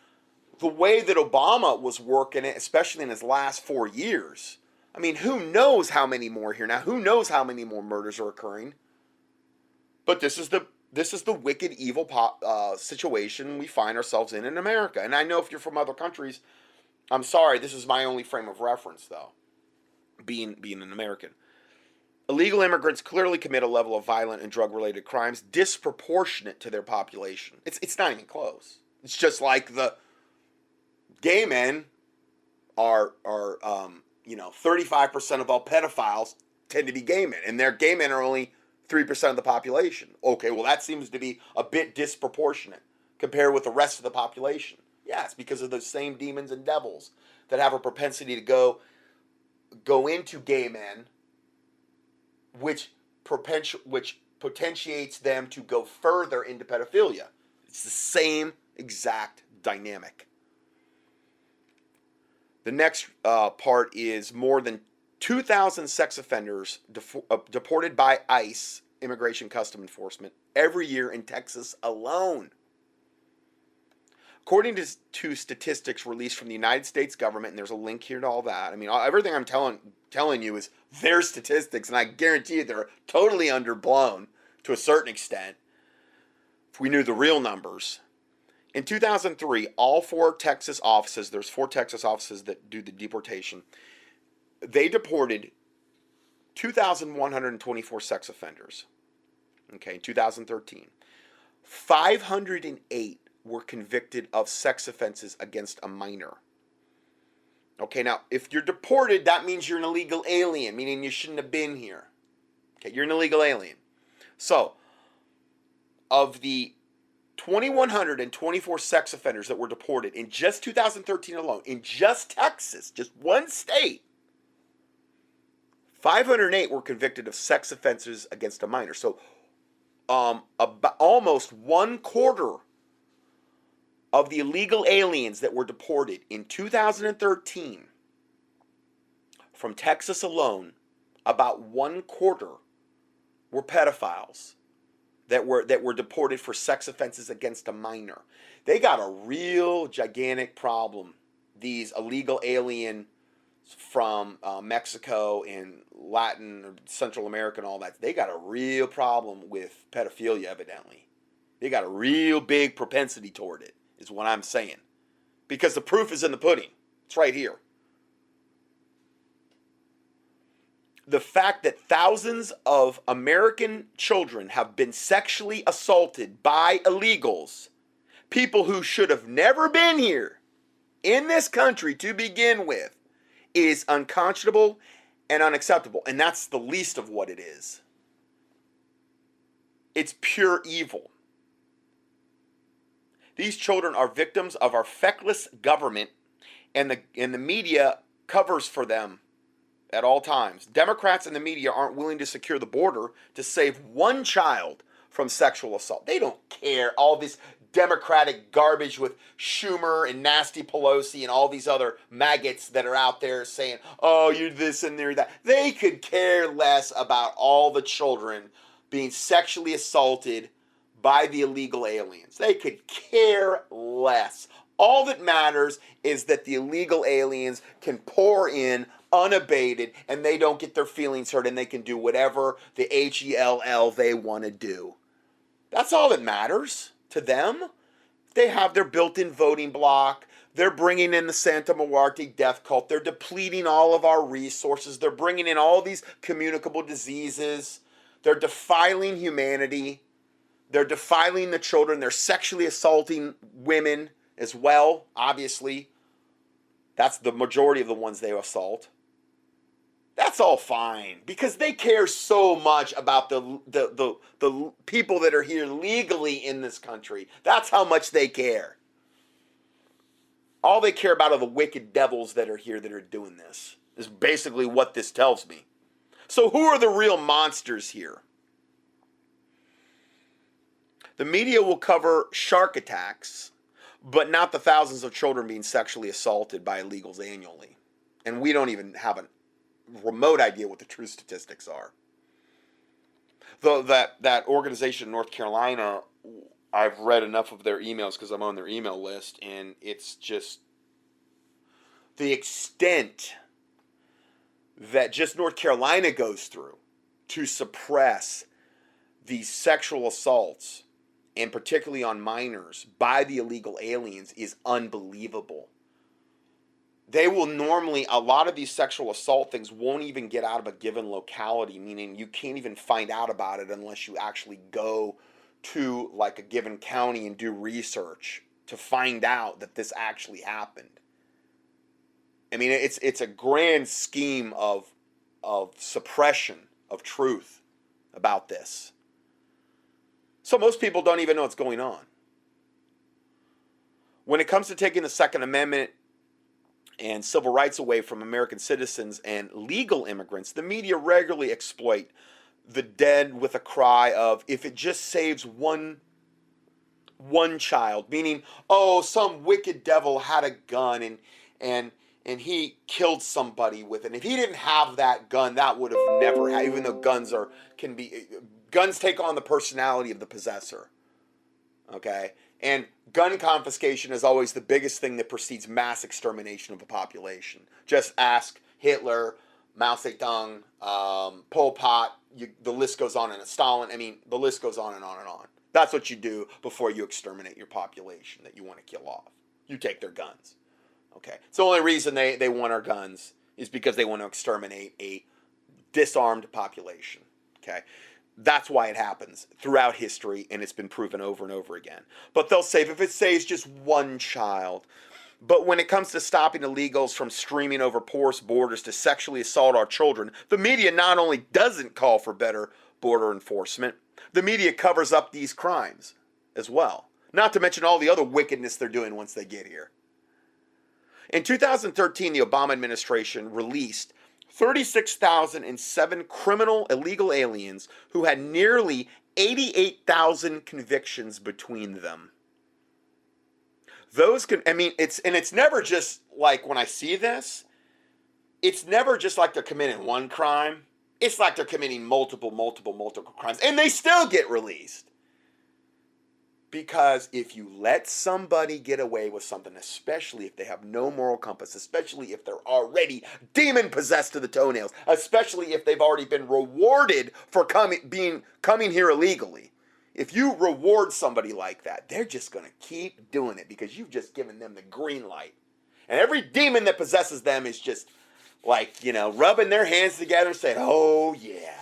[SPEAKER 1] the way that Obama was working it, especially in his last 4 years, I mean, who knows how many more here now? Who knows how many more murders are occurring? But this is the wicked, evil situation we find ourselves in America. And I know if you're from other countries, I'm sorry, this is my only frame of reference, though, being an American. Illegal immigrants clearly commit a level of violent and drug-related crimes disproportionate to their population. It's not even close. It's just like the gay men are 35% of all pedophiles tend to be gay men, and their gay men are only 3% of the population. Okay, well, that seems to be a bit disproportionate compared with the rest of the population. Yeah, it's because of those same demons and devils that have a propensity to go into gay men, which potentiates them to go further into pedophilia. It's the same exact dynamic. The next part is more than 2,000 sex offenders deported by ICE, Immigration Custom Enforcement, every year in Texas alone. According to statistics released from the United States government, and there's a link here to all that. I mean, everything I'm telling you is their statistics, and I guarantee you they're totally underblown to a certain extent. If we knew the real numbers. In 2003, all 4 Texas offices, there's 4 Texas offices that do the deportation, they deported 2,124 sex offenders. Okay, in 2013. 508 were convicted of sex offenses against a minor. Okay, now, if you're deported, that means you're an illegal alien, meaning you shouldn't have been here. Okay, you're an illegal alien. So, of the 2,124 sex offenders that were deported in just 2013 alone, in just Texas, just one state, 508 were convicted of sex offenses against a minor. So, about almost 1/4 of the illegal aliens that were deported in 2013 from Texas alone, about 1/4 were pedophiles that were deported for sex offenses against a minor. They got a real gigantic problem, these illegal aliens from Mexico and Latin or Central America and all that. They got a real problem with pedophilia, evidently. They got a real big propensity toward it, is what I'm saying. Because the proof is in the pudding. It's right here. The fact that thousands of American children have been sexually assaulted by illegals, people who should have never been here in this country to begin with, is unconscionable and unacceptable. And that's the least of what it is. It's pure evil. These children are victims of our feckless government, and the media covers for them at all times. Democrats and the media aren't willing to secure the border to save one child from sexual assault. They don't care. All this Democratic garbage with Schumer and Nasty Pelosi and all these other maggots that are out there saying, oh, you're this and you're that. They could care less about all the children being sexually assaulted by the illegal aliens. They could care less. All that matters is that the illegal aliens can pour in unabated and they don't get their feelings hurt and they can do whatever the HELL they want to do. That's all that matters to them. They have their built-in voting block. They're bringing in the Santa Muerte death cult. They're depleting all of our resources. They're bringing in all these communicable diseases. They're defiling humanity. They're defiling the children. They're sexually assaulting women as well, obviously. That's the majority of the ones they assault. That's all fine because they care so much about the people that are here legally in this country. That's how much they care. All they care about are the wicked devils that are here that are doing this, is basically what this tells me. So who are the real monsters here? The media will cover shark attacks, but not the thousands of children being sexually assaulted by illegals annually. And we don't even have a remote idea what the true statistics are. Though that organization in North Carolina, I've read enough of their emails because I'm on their email list, and it's just the extent that just North Carolina goes through to suppress these sexual assaults, and particularly on minors, by the illegal aliens is unbelievable. They will normally, a lot of these sexual assault things won't even get out of a given locality, meaning you can't even find out about it unless you actually go to like a given county and do research to find out that this actually happened. I mean, it's a grand scheme of suppression of truth about this. So most people don't even know what's going on. When it comes to taking the Second Amendment and civil rights away from American citizens and legal immigrants, the media regularly exploit the dead with a cry of, if it just saves one child, meaning, oh, some wicked devil had a gun and he killed somebody with it. And if he didn't have that gun, that would have never happened, even though guns take on the personality of the possessor. Okay? And gun confiscation is always the biggest thing that precedes mass extermination of a population. Just ask Hitler, Mao Zedong, Pol Pot, the list goes on, and Stalin. I mean, the list goes on and on and on. That's what you do before you exterminate your population that you want to kill off. You take their guns. Okay? It's the only reason they want our guns is because they want to exterminate a disarmed population. Okay? That's why it happens throughout history, and it's been proven over and over again. But they'll say, if it says just one child. But when it comes to stopping illegals from streaming over porous borders to sexually assault our children, the media not only doesn't call for better border enforcement, the media covers up these crimes as well. Not to mention all the other wickedness they're doing once they get here. In 2013, the Obama administration released 36,007 criminal illegal aliens who had nearly 88,000 convictions between them. It's never just like when I see this, it's never just like they're committing one crime. It's like they're committing multiple crimes, and they still get released. Because if you let somebody get away with something, especially if they have no moral compass, especially if they're already demon-possessed to the toenails, especially if they've already been rewarded for coming here illegally, if you reward somebody like that, they're just going to keep doing it because you've just given them the green light. And every demon that possesses them is just like, rubbing their hands together and saying, oh yeah,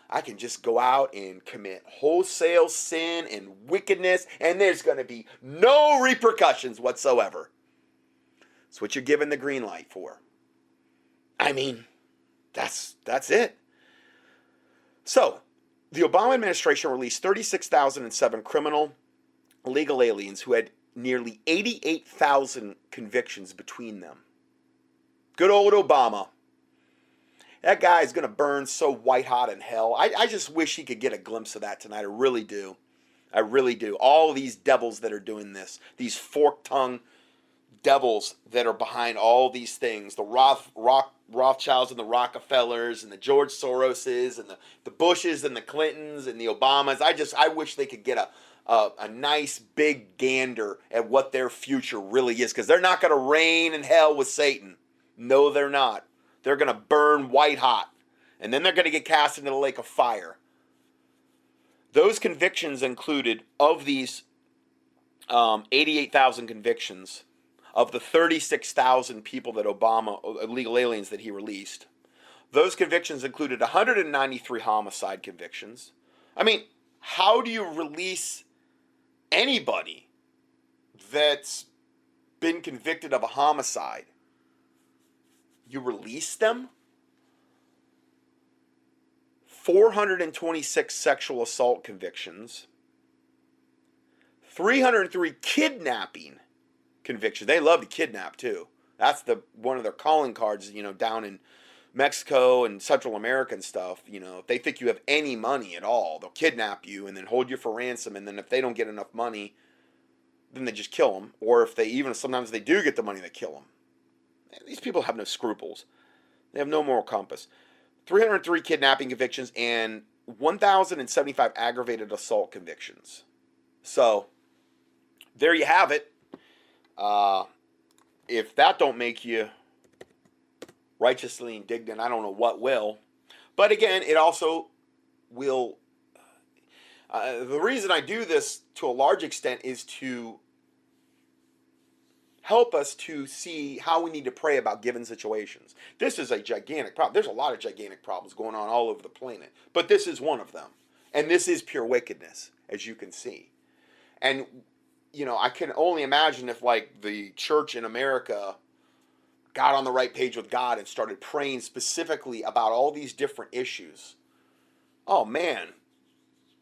[SPEAKER 1] I can just go out and commit wholesale sin and wickedness, and there's going to be no repercussions whatsoever. That's what you're given the green light for. I mean, that's it. So, the Obama administration released 36,007 criminal illegal aliens who had nearly 88,000 convictions between them. Good old Obama. That guy is going to burn so white hot in hell. I just wish he could get a glimpse of that tonight. I really do. I really do. All these devils that are doing this, these fork-tongued devils that are behind all these things, the Rothschilds and the Rockefellers and the George Soroses and the Bushes and the Clintons and the Obamas. I wish they could get a nice big gander at what their future really is, because they're not going to reign in hell with Satan. No, they're not. They're going to burn white hot, and then they're going to get cast into the lake of fire. Those convictions included, of these 88,000 convictions, of the 36,000 people that Obama, illegal aliens that he released, those convictions included 193 homicide convictions. I mean, how do you release anybody that's been convicted of a homicide? You release them? 426 sexual assault convictions. 303 kidnapping convictions. They love to kidnap too. That's one of their calling cards, down in Mexico and Central America and stuff. If they think you have any money at all, they'll kidnap you and then hold you for ransom. And then if they don't get enough money, then they just kill them. Or if sometimes they do get the money, they kill them. These people have no scruples. They have no moral compass. 303 kidnapping convictions and 1,075 aggravated assault convictions. So, there you have it. If that don't make you righteously indignant, I don't know what will. But again, it also will... the reason I do this to a large extent is to help us to see how we need to pray about given situations. This is a gigantic problem. There's a lot of gigantic problems going on all over the planet, but this is one of them. And this is pure wickedness, as you can see. And, I can only imagine if, the church in America got on the right page with God and started praying specifically about all these different issues. Oh, man,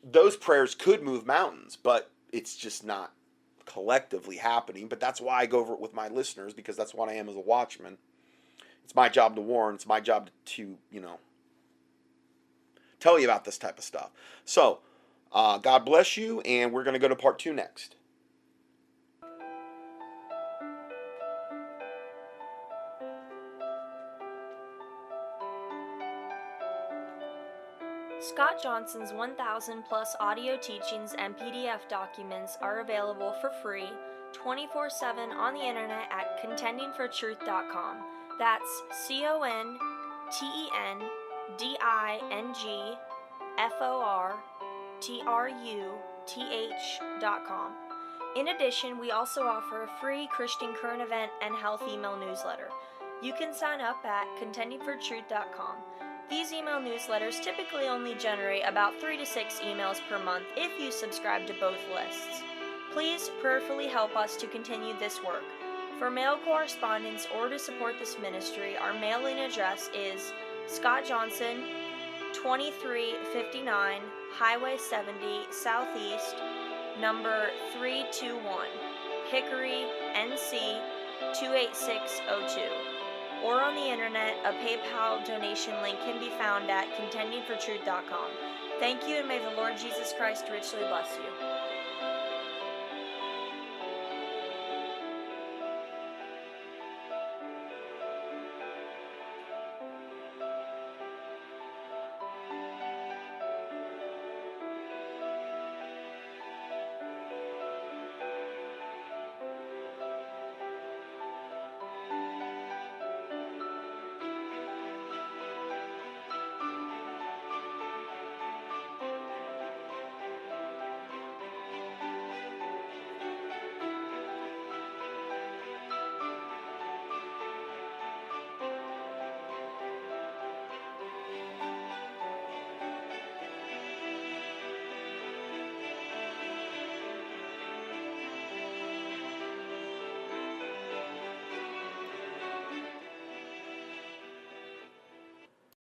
[SPEAKER 1] those prayers could move mountains, but it's just not collectively happening. But that's why I go over it with my listeners, because that's what I am as a watchman. It's my job to warn. It's my job to tell you about this type of stuff. So, God bless you, and we're going to go to part 2 next.
[SPEAKER 5] Scott Johnson's 1,000 plus audio teachings and PDF documents are available for free 24/7 on the internet at contendingfortruth.com. That's CONTENDINGFORTRUTH.com. In addition, we also offer a free Christian current event and health email newsletter. You can sign up at contendingfortruth.com. These email newsletters typically only generate about 3 to 6 emails per month if you subscribe to both lists. Please prayerfully help us to continue this work. For mail correspondence or to support this ministry, our mailing address is Scott Johnson, 2359 Highway 70 Southeast, number 321, Hickory, NC 28602. Or on the internet, a PayPal donation link can be found at contendingfortruth.com. Thank you, and may the Lord Jesus Christ richly bless you.